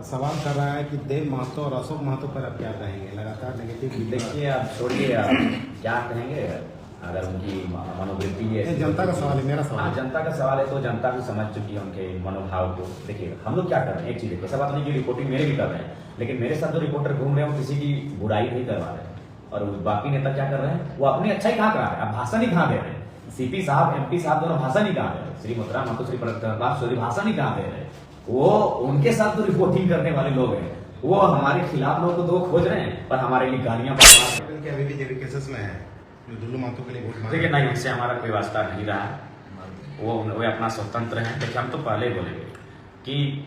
सवाल कर रहा है कि देव महतो और अशोक महतो पर आप क्या कहेंगे? लगातार नेगेटिव। देखिए, आप छोड़िए, आप क्या कहेंगे अगर उनकी मनोवृत्ति है। जनता का सवाल है, मेरा सवाल। हाँ, जनता का सवाल है तो जनता भी समझ चुकी है उनके मनोभाव को। देखिए, हम लोग क्या कर रहे हैं, एक चीज है, ऐसा बात नहीं कि रिपोर्टिंग मेरे भी कर रहे हैं, लेकिन मेरे साथ जो रिपोर्टर घूम रहे हैं वो किसी की बुराई नहीं करवा रहे हैं। और बाकी नेता क्या कर रहे हैं, वो अपनी अच्छा ही कहा करा रहे हैं। आप भाषण ही कहाँ दे रहे हैं? सीपी साहब, एमपी साहब दोनों भाषण ही कहाँ दे रहे हैं? श्री मोतरा महतो, श्री प्रताप चौधरी भाषण ही कहाँ दे रहे हैं? वो उनके साथ जो रिपोर्टिंग करने वाले लोग हैं वो हमारे खिलाफ लोग को दो खोज रहे हैं और हमारे लिए गालियां बकवा रहे हैं। अभी भी जेबी केसेस में है, दुल्लू महतो के लिए वोट मांग। देखिए, नहीं, उनसे हमारा कोई वास्ता नहीं रहा है। वो अपना स्वतंत्र है। देखिए, हम तो पहले ही बोलेंगे कि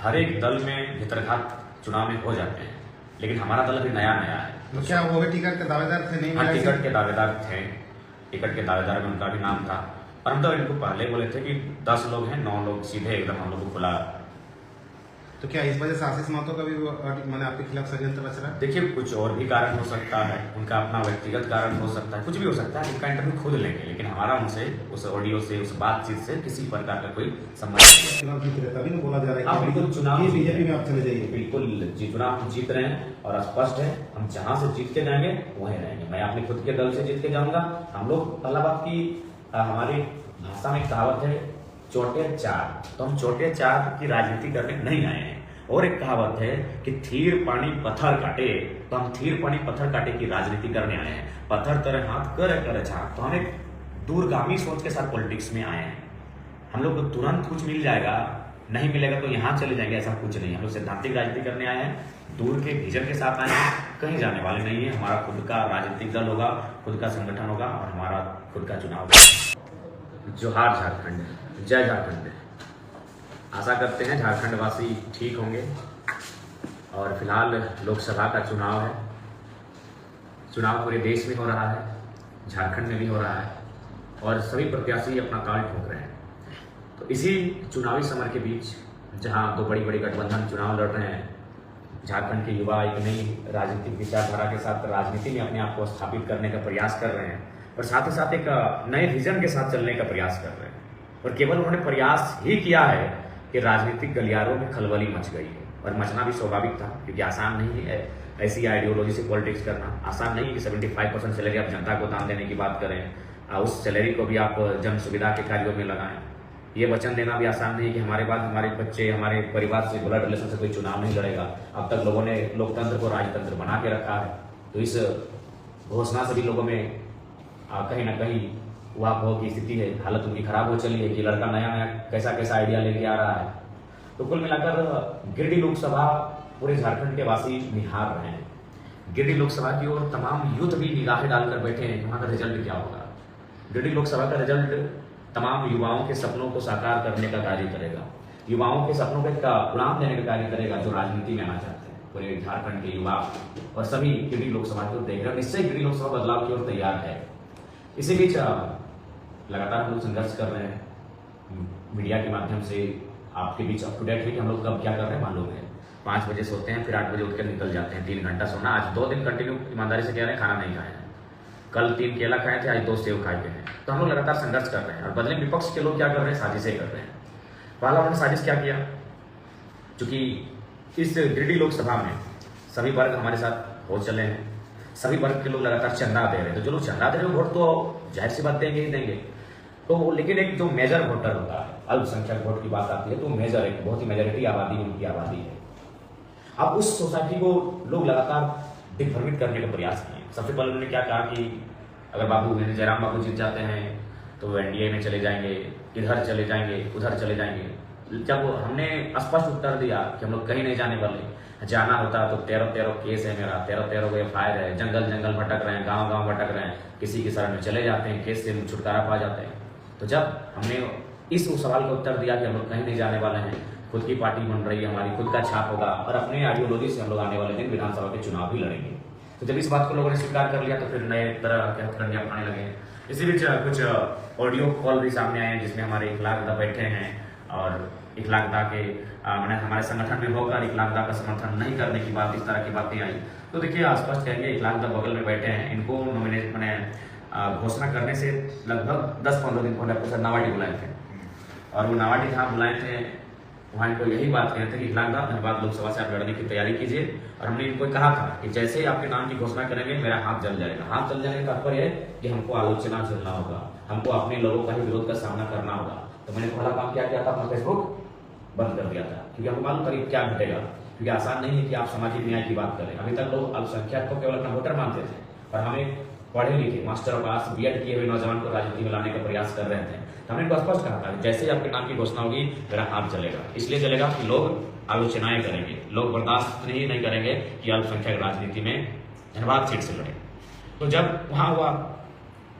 हर एक दल में भितरघात चुनाव में हो जाते हैं, लेकिन हमारा दल अभी नया नया है। तो क्या वो भी टिकट के दावेदार थे? नहीं, हाँ, टिकट के दावेदार थे। टिकट के दावेदार में उनका भी नाम था, और हम तो इनको पहले बोले थे कि 10 लोग हैं, 9 लोग सीधे एकदम हम लोग को खुला। तो क्या इस वजह से आशीष महतो का भी मैंने आपके खिलाफ षड्यंत्र रच रहा है? देखिए, कुछ और भी कारण हो सकता है, उनका अपना व्यक्तिगत कारण हो सकता है, कुछ भी हो सकता है। उनका इंटरव्यू खुद लेंगे, लेकिन हमारा उनसे उस ऑडियो से, उस बातचीत से किसी प्रकार का कोई संबंध नहीं है। चुनाव जीत रहे, तभी ना बोला जा रहा है बिल्कुल चुनाव बीजेपी में आप चले जाइए। बिल्कुल चुनाव हम जीत रहे हैं और स्पष्ट है, हम जहां से जीत के जाएंगे वहीं रहेंगे। मैं अपने खुद के दल से जीत के जाऊंगा। हम लोग पहला बात की हमारी भाषा में कहावत है चोटे चार, तो हम चोटे चार की राजनीति करने नहीं आए हैं। और एक कहावत है कि थीर पानी पत्थर काटे, तो हम थीर पानी पत्थर काटे की राजनीति करने आए हैं। पत्थर तरह हाथ करे करे छाप, तो हम एक दूरगामी सोच के साथ पॉलिटिक्स में आए हैं। हम लोग को तुरंत कुछ मिल जाएगा, नहीं मिलेगा तो यहाँ चले जाएंगे, ऐसा कुछ नहीं। हम लोग सैद्धांतिक राजनीति करने आए हैं, दूर के विजन के साथ आए हैं, कहीं जाने वाले नहीं है। हमारा खुद का राजनीतिक दल होगा, खुद का संगठन होगा और हमारा खुद का चुनाव होगा। जोहार झारखंड, जय झारखंड। आशा करते हैं झारखंड वासी ठीक होंगे। और फिलहाल लोकसभा का चुनाव है। चुनाव पूरे देश में हो रहा है, झारखंड में भी हो रहा है, और सभी प्रत्याशी अपना ताल ठोक रहे हैं। तो इसी चुनावी समर के बीच जहां दो बड़ी बड़ी गठबंधन चुनाव लड़ रहे हैं, झारखंड के युवा एक नई राजनीतिक विचारधारा के साथ राजनीति में अपने आप को स्थापित करने का प्रयास कर रहे हैं, और साथ ही साथ एक नए विजन के साथ चलने का प्रयास कर रहे हैं। और केवल उन्होंने प्रयास ही किया है कि राजनीतिक गलियारों में खलबली मच गई है, और मचना भी स्वाभाविक था, क्योंकि आसान नहीं है ऐसी आइडियोलॉजी से पॉलिटिक्स करना। आसान नहीं है कि 75% सैलरी आप जनता को दान देने की बात करें, उस सैलरी को भी आप जन सुविधा के कार्यों में लगाएं। ये वचन देना भी आसान नहीं है कि हमारे बाद हमारे बच्चे, हमारे परिवार से, ब्लड रिलेशन से कोई चुनाव नहीं लड़ेगा। अब तक लोगों ने लोकतंत्र को राजतंत्र बना के रखा है, तो इस घोषणा से भी लोगों में कहीं ना कहीं वाह की स्थिति है, हालत उनकी खराब हो चली है कि लड़का नया नया कैसा कैसा आइडिया लेके आ रहा है। तो कुल मिलाकर गिरिडीह लोकसभा पूरे झारखंड के वासी निहार रहे हैं। गिरिडीह लोकसभा की ओर तमाम यूथ भी निगाहें डालकर बैठे हैं, वहां का रिजल्ट क्या होगा। गिरिडीह लोकसभा का रिजल्ट तमाम युवाओं के सपनों को साकार करने का कार्य करेगा, युवाओं के सपनों का उड़ान देने का कार्य करेगा, जो राजनीति में आना चाहते हैं। पूरे झारखंड के युवा और सभी गिरिडीह लोकसभा की ओर देख रहे हैं। निश्चय गिरिडीह लोकसभा बदलाव की ओर तैयार है। इसी बीच लगातार हम लोग संघर्ष कर रहे हैं मीडिया के माध्यम से, आपके बीच अप टू डेट है कि हम लोग कब क्या कर रहे हैं मालूम है। 5 बजे सोते हैं, फिर 8 बजे उठकर निकल जाते हैं। 3 घंटा सोना। आज 2 दिन कंटिन्यू ईमानदारी से कह रहे हैं खाना नहीं खाए हैं। कल 3 केला खाए थे, आज 2 सेव खाए हैं। तो हम लोग लगातार संघर्ष कर रहे हैं, और बदले विपक्ष के लोग क्या कर रहे हैं, साजिशें कर रहे हैं। पहला उन्होंने साजिश क्या किया, चूंकि इस गिरिडीह लोकसभा में सभी वर्ग हमारे साथ हो चले हैं, सभी वर्ग के लोग लगातार चंदा दे रहे हैं। तो जो लोग चंदा दे रहे हैं वोट तो जाहिर सी बात देंगे ही देंगे। तो लेकिन एक जो मेजर वोटर होता है, अल्पसंख्यक वोट की बात आती है, तो मेजर एक बहुत ही मेजोरिटी आबादी उनकी आबादी है। अब उस सोसाइटी को लोग लगातार दिग्भ्रमित करने का प्रयास किए। सबसे पहले उन्होंने क्या कहा कि अगर बाबू जयराम बाबू जीत जाते हैं तो एनडीए में चले जाएंगे, इधर चले जाएंगे, उधर चले जाएंगे। जब हमने स्पष्ट उत्तर दिया कि हम लोग कहीं नहीं जाने वाले, जाना होता तो 13 केस है मेरा, 13 को एफआईआर है, जंगल जंगल भटक रहे हैं, गांव गांव भटक रहे हैं, किसी की शरण में चले जाते हैं, केस से छुटकारा पा जाते हैं। तो जब हमने इस सवाल का उत्तर दिया कि हम लोग कहीं नहीं जाने वाले हैं, खुद की पार्टी बन रही है, हमारी खुद का छाप होगा, और अपने आइडियोलॉजी से हम लोग आने वाले दिन विधानसभा के चुनाव भी लड़ेंगे। तो जब इस बात को लोगों ने स्वीकार कर लिया तो फिर नए तरह के हथकंडे अपनाने लगे। इसी बीच कुछ ऑडियो कॉल भी सामने आए हैं जिसमें हमारे इखलाकदा बैठे हैं, और इखलाकदा के मैंने हमारे संगठन में होकर इखलाकदा का समर्थन नहीं करने की बात, इस तरह की बातें आई। तो देखिए, स्पष्ट कहेंगे, इखलाकदा बगल में बैठे हैं, इनको नॉमिनेट मैंने घोषणा करने से लगभग 10-15 दिन पहले प्रोफेसर नावाडी बुलाए थे, और वो नावाडी जहाँ बुलाए थे वहाँ इनको यही बात कहते थे कि इलाहाबाद धनबाद लोकसभा से आप लड़ने की तैयारी कीजिए। और हमने इनको कहा था कि जैसे ही आपके नाम की घोषणा करेंगे मेरा हाथ जल जाएगा। हाथ जल जाने का तात्पर्य है कि हमको आलोचना झेलना होगा, हमको अपने लोगों का ही विरोध का सामना करना होगा। तो मैंने पहला काम क्या किया था, अपना फेसबुक बंद कर दिया था, क्योंकि हमको मालूम था कि क्या घटेगा, क्योंकि आसान नहीं है कि आप सामाजिक न्याय की बात करें। अभी तक लोग अल्पसंख्यक को केवल अपना वोटर मानते थे, और हमें पढ़े लिखे मास्टर ऑफ आर्ट्स बीएड किए हुए नौजवान को राजनीति में लाने का प्रयास कर रहे थे। तो हमने इनको स्पष्ट कहा था जैसे ही आपके नाम की घोषणा होगी मेरा हाथ जलेगा। इसलिए जलेगा कि लोग आलोचनाएं करेंगे, लोग बर्दाश्त नहीं करेंगे कि अल्पसंख्यक राजनीति में धनबाद सीट से लड़े। तो जब वहां हुआ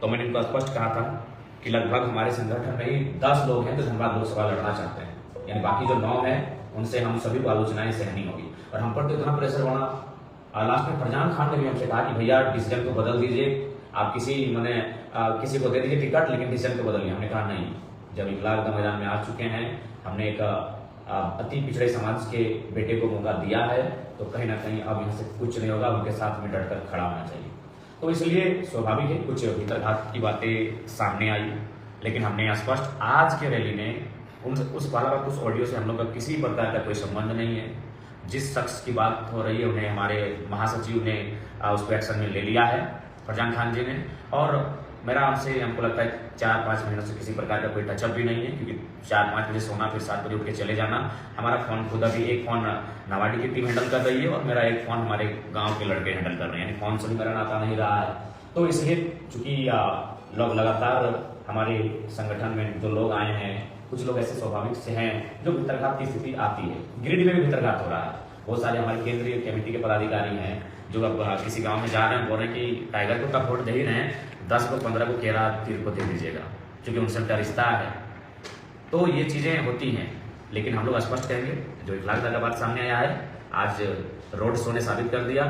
तो मैंने इनको स्पष्ट कहा था कि लगभग हमारे संगठन में ही 10 लोग हैं जो धनबाद लोकसभा लड़ना चाहते हैं, यानी बाकी जो 9 है उनसे हम सभी को आलोचनाएं सहनी होगी। और हम पर तो इतना प्रेशर बना, लास्ट में फरजान खान ने भी हमसे कहा कि भैया डिसीजन को बदल दीजिए, आप किसी को दे दीजिए टिकट, लेकिन डिसीजन को बदलिए। हमने कहा नहीं, जब इकलाल का मैदान में आ चुके हैं, हमने एक अति पिछड़े समाज के बेटे को मौका दिया है, तो कहीं ना कहीं अब यहाँ से कुछ नहीं होगा, उनके साथ में डटकर खड़ा होना चाहिए। तो इसलिए स्वाभाविक है कुछ भीतरघात की बातें सामने आई, लेकिन हमने स्पष्ट आज के रैली में उस ऑडियो से हम लोग का किसी प्रकार का कोई संबंध नहीं है। जिस शख्स की बात हो रही है उन्हें हमारे महासचिव ने उसको एक्शन में ले लिया है, फरजान खान जी ने, और मेरा उनसे हमको लगता है 4-5 महीनों से किसी प्रकार का कोई टचअप भी नहीं है, क्योंकि 4-5 बजे सोना फिर 7 बजे उठ के चले जाना। हमारा फोन खुद अभी एक फोन नवाडी की टीम हैंडल कर रही है और मेरा एक फोन हमारे गांव के लड़के हैंडल कर रहे हैं, यानी फोन से भी मेरा नाता नहीं रहा है। तो इसलिए चूंकि लोग लगातार हमारे संगठन में जो लोग आए हैं, कुछ लोग ऐसे स्वाभाविक से हैं जो भीतरघात की स्थिति आती है, गिरिडीह में भी भीतरघात हो रहा है। बहुत सारे हमारे केंद्रीय कमेटी के पदाधिकारी हैं जो अब किसी गांव में जा रहे हैं, बोल रहे हैं कि टाइगर को तब वोट दे ही रहे हैं, 10 को 15 को केरा तीर को दे दीजिएगा, क्योंकि उनसे उनका रिश्ता है। तो ये चीजें होती हैं, लेकिन हम लोग स्पष्ट कहेंगे जो इखलाक का बात सामने आया है, आज रोड शो ने साबित कर दिया।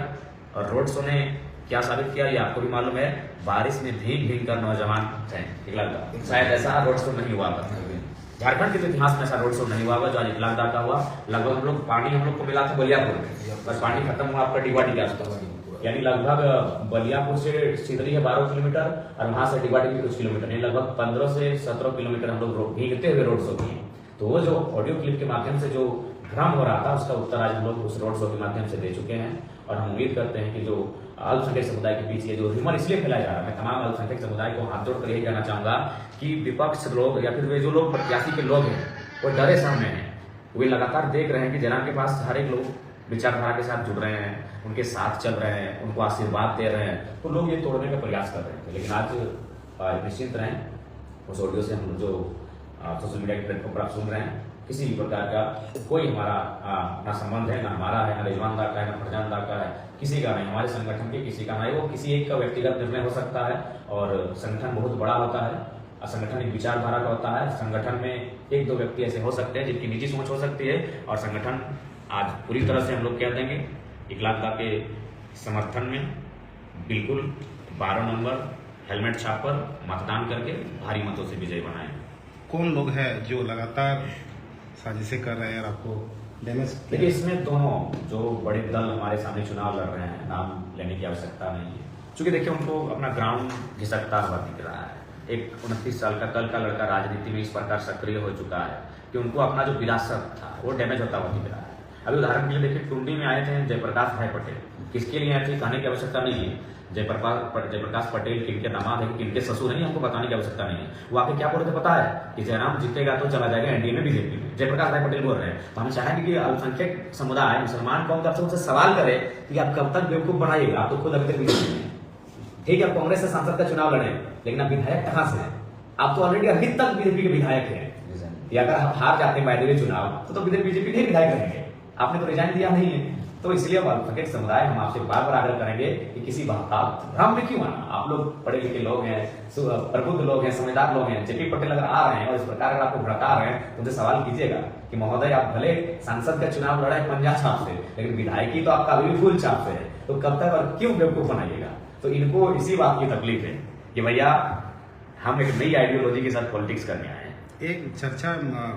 और रोड शो ने क्या साबित किया ये आपको भी मालूम है, बारिश में भीग कर नौजवान थे इखलाक। शायद ऐसा रोड शो नहीं हुआ था झारखंड के इतिहास में, ऐसा रोड शो नहीं हुआ जो आज इखलाक का हुआ। लगभग हम लोग को मिला था बलियापुर में, बस पानी खत्म हुआ आपका डिवाटी के आसपास, यानी लगभग बलियापुर से सिदरी है 12 किलोमीटर और वहां से डिवाटी भी कुछ किलोमीटर, यानी लगभग 15 से 17 किलोमीटर हम लोग भीगते हुए रोड शो किए। तो वो जो ऑडियो क्लिप के माध्यम से जो भ्रम हो रहा था उसका उत्तर आज हम लोग उस रोड शो के माध्यम से दे चुके हैं। और हम उम्मीद करते हैं कि जो अल्पसंख्यक समुदाय के पीछे जो ह्यूमर इसलिए फैलाया जा रहा है, मैं तमाम अल्पसंख्यक समुदाय को हाथ जोड़कर यही कहना चाहूंगा कि विपक्ष लोग या फिर वे जो लोग प्रत्याशी के लोग हैं वो डरे सामने हैं, वे लगातार देख रहे हैं कि जनाब के पास हर एक लोग विचारधारा के साथ जुड़ रहे हैं, उनके साथ चल रहे हैं, उनको आशीर्वाद दे रहे हैं, तो लोग ये तोड़ने का प्रयास कर रहे थे। लेकिन आज निश्चिंत रहें, उस ऑडियो से हम जो सोशल मीडिया के प्लेटफॉर्म पर आप सुन रहे हैं, किसी भी प्रकार का कोई हमारा ना संबंध है, ना हमारा है, ना रिजवान दा का है, ना फरजान दा का है, किसी का नहीं, हमारे संगठन के किसी का नहीं। वो किसी एक का व्यक्तिगत निर्णय हो सकता है, और संगठन बहुत बड़ा होता है, संगठन एक विचारधारा का होता है। संगठन में 1-2 व्यक्ति ऐसे हो सकते हैं जिनकी निजी सोच हो सकती है, और संगठन आज पूरी तरह से हम लोग कह देंगे इखलाक दा के समर्थन में बिल्कुल 12 नंबर हेलमेट छापर मतदान करके भारी मतों से विजय बनाए। कौन लोग हैं जो लगातार साजिशें कर रहे हैं और आपको डैमेज? देखिए, इसमें दोनों जो बड़े दल हमारे सामने चुनाव लड़ रहे हैं, नाम लेने की आवश्यकता नहीं है, क्योंकि देखिए उनको अपना ग्राउंड घिसकता हुआ दिख रहा है। एक 29 साल का कल का लड़का राजनीति में इस प्रकार सक्रिय हो चुका है कि उनको अपना जो विरासत था वो डैमेज होता हुआ दिख रहा है। अभी उदाहरण के लिए देखिए, टुंडी में आए थे जयप्रकाश भाई पटेल, किसके लिए आए थे कहने की आवश्यकता नहीं है। जयप्रकाश पटेल किनके दामाद है, किनके ससुर हैं, हमको बताने की आवश्यकता नहीं है। वो आके क्या बोल रहे थे पता है कि जयराम जीतेगा तो चला जाएगा एनडीए में, बीजेपी में, जयप्रकाश भाई पटेल बोल रहे हैं। तो हम चाहेंगे कि अल्पसंख्यक समुदाय मुसलमान कौम तरफ से उनसे सवाल करे कि आप कब तक बेवकूफ बनाइएगा, आप तो खुद अभी तक बीजेपी में, ठीक है, आप कांग्रेस से सांसद का चुनाव लड़े, लेकिन आप विधायक कहां से हैं? आप तो ऑलरेडी अभी तक बीजेपी के विधायक हैं। या अगर आप हार जाते हैं बायदे चुनाव तो बीजेपी के विधायक रहेंगे, आपने तो रिजाइन दिया नहीं है। तो इसलिए अल्पसंख्यक समुदाय हम आपसे बार बार आग्रह करेंगे कि किसी भ्रम में क्यों आना। आप लोग पढ़े लिखे लोग हैं, प्रबुद्ध लोग हैं, समझदार लोग हैं। जेपी पटेल अगर आ रहे हैं और इस प्रकार अगर आपको भड़का रहे हैं तो उनसे सवाल कीजिएगा कि महोदय आप भले सांसद का चुनाव लड़ा है पंजा छाप से, लेकिन विधायकी तो आपका अभी भी फूल छाप से है, तो कब तक और क्यों बेवकूफ बनाइएगा। तो इनको इसी बात की तकलीफ है कि भैया हम एक नई आइडियोलॉजी के साथ पॉलिटिक्स करने आए हैं। एक चर्चा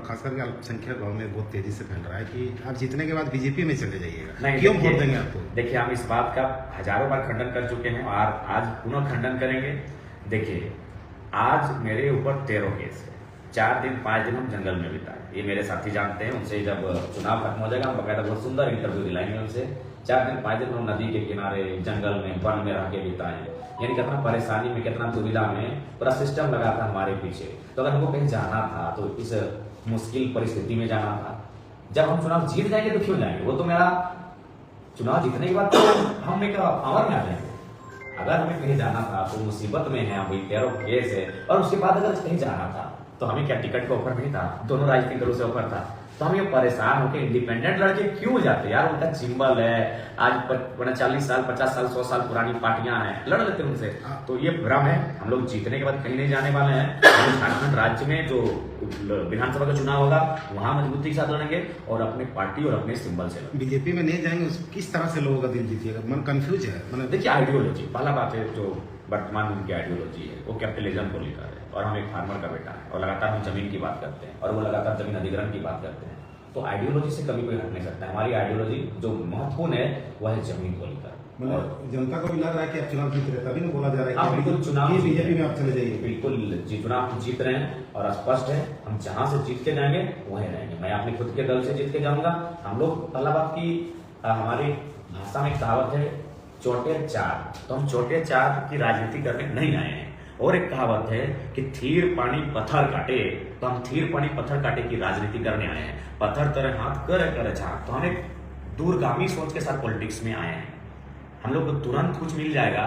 खास करके अल्पसंख्यक गांव में बहुत तेजी से फैल रहा है कि आप जीतने के बाद बीजेपी में चले जाइएगा, क्यों वोट देंगे आपको? देखिए, हम इस बात का हजारों बार खंडन कर चुके हैं और आज पुनः खंडन करेंगे। देखिए, आज मेरे ऊपर 13 केस है, 4 दिन 5 दिन हम जंगल में बिताए। ये मेरे साथी जानते हैं, उनसे जब चुनाव खत्म हो जाएगा हम बकायदा बहुत सुंदर इंटरव्यू दिलाएंगे उनसे। 4 दिन 5 दिन हम नदी के किनारे जंगल में वन में रह के बिताए, यानी कितना परेशानी में कितना दुविधा में पूरा सिस्टम लगा था हमारे पीछे। तो अगर हमको कहीं जाना था तो इस मुश्किल परिस्थिति में जाना था। जब हम चुनाव जीत जाएंगे तो क्यों जाएंगे, वो तो मेरा चुनाव जीतने के बाद तो हम एक पावर में आ जाएंगे। अगर हमें कहीं जाना था तो मुसीबत में है, अभी 13 केस है, और उसके बाद अगर कहीं जाना था तो हमें क्या टिकट का ऑफर नहीं था, दोनों राजनीतिक दलों से ऑफर था, तो हम ये परेशान होकर इंडिपेंडेंट लड़के क्यों जाते यार। उनका सिंबल है, आज 40 साल 50 साल 100 साल पुरानी पार्टियां हैं, लड़ लेते हैं उनसे। तो ये भ्रम है, हम लोग जीतने के बाद कहीं नहीं जाने वाले हैं। झारखंड राज्य में जो विधानसभा का चुनाव होगा वहां मजबूती के साथ लड़ेंगे और अपने पार्टी और अपने सिंबल से। बीजेपी में नहीं जाएंगे, किस तरह से लोगों का दिल जीतिएगा, मन कंफ्यूज है। मतलब देखिए आइडियोलॉजी, पहला बात है जो वर्तमान उनकी आइडियोलॉजी है वो कैपिटलिज्म को लेकर है, और हम एक फार्मर का बेटा है और लगातार हम जमीन की बात करते हैं और वो लगातार जमीन अधिग्रहण की बात करते हैं। तो आइडियोलॉजी से कभी कोई हट नहीं सकता। हमारी आइडियोलॉजी जो महत्वपूर्ण है वह है जमीन को लेकर। मतलब जनता को भी लग रहा है कि आप चुनाव जीत रहे, तभी ना बोला जा रहा है बिल्कुल चुनाव बीजेपी में आप चले जाइए। बिल्कुल चुनाव जीत रहे हैं और स्पष्ट है, हम जहां से जीत के जाएंगे वहीं रहेंगे। मैं अपने खुद के दल से जीत के जाऊंगा। हम लोग पहला बात की हमारी भाषा में कहावत है चोटे चार, तो हम चोटे चार की राजनीति करने नहीं आए हैं। और एक कहावत है कि थीर पानी पत्थर काटे, तो हम थीर पानी पत्थर काटे की राजनीति करने आए हैं। पत्थर तरह हाथ करे झाँक, तो हम एक दूरगामी सोच के साथ पॉलिटिक्स में आए हैं। हम लोग को तुरंत कुछ मिल जाएगा,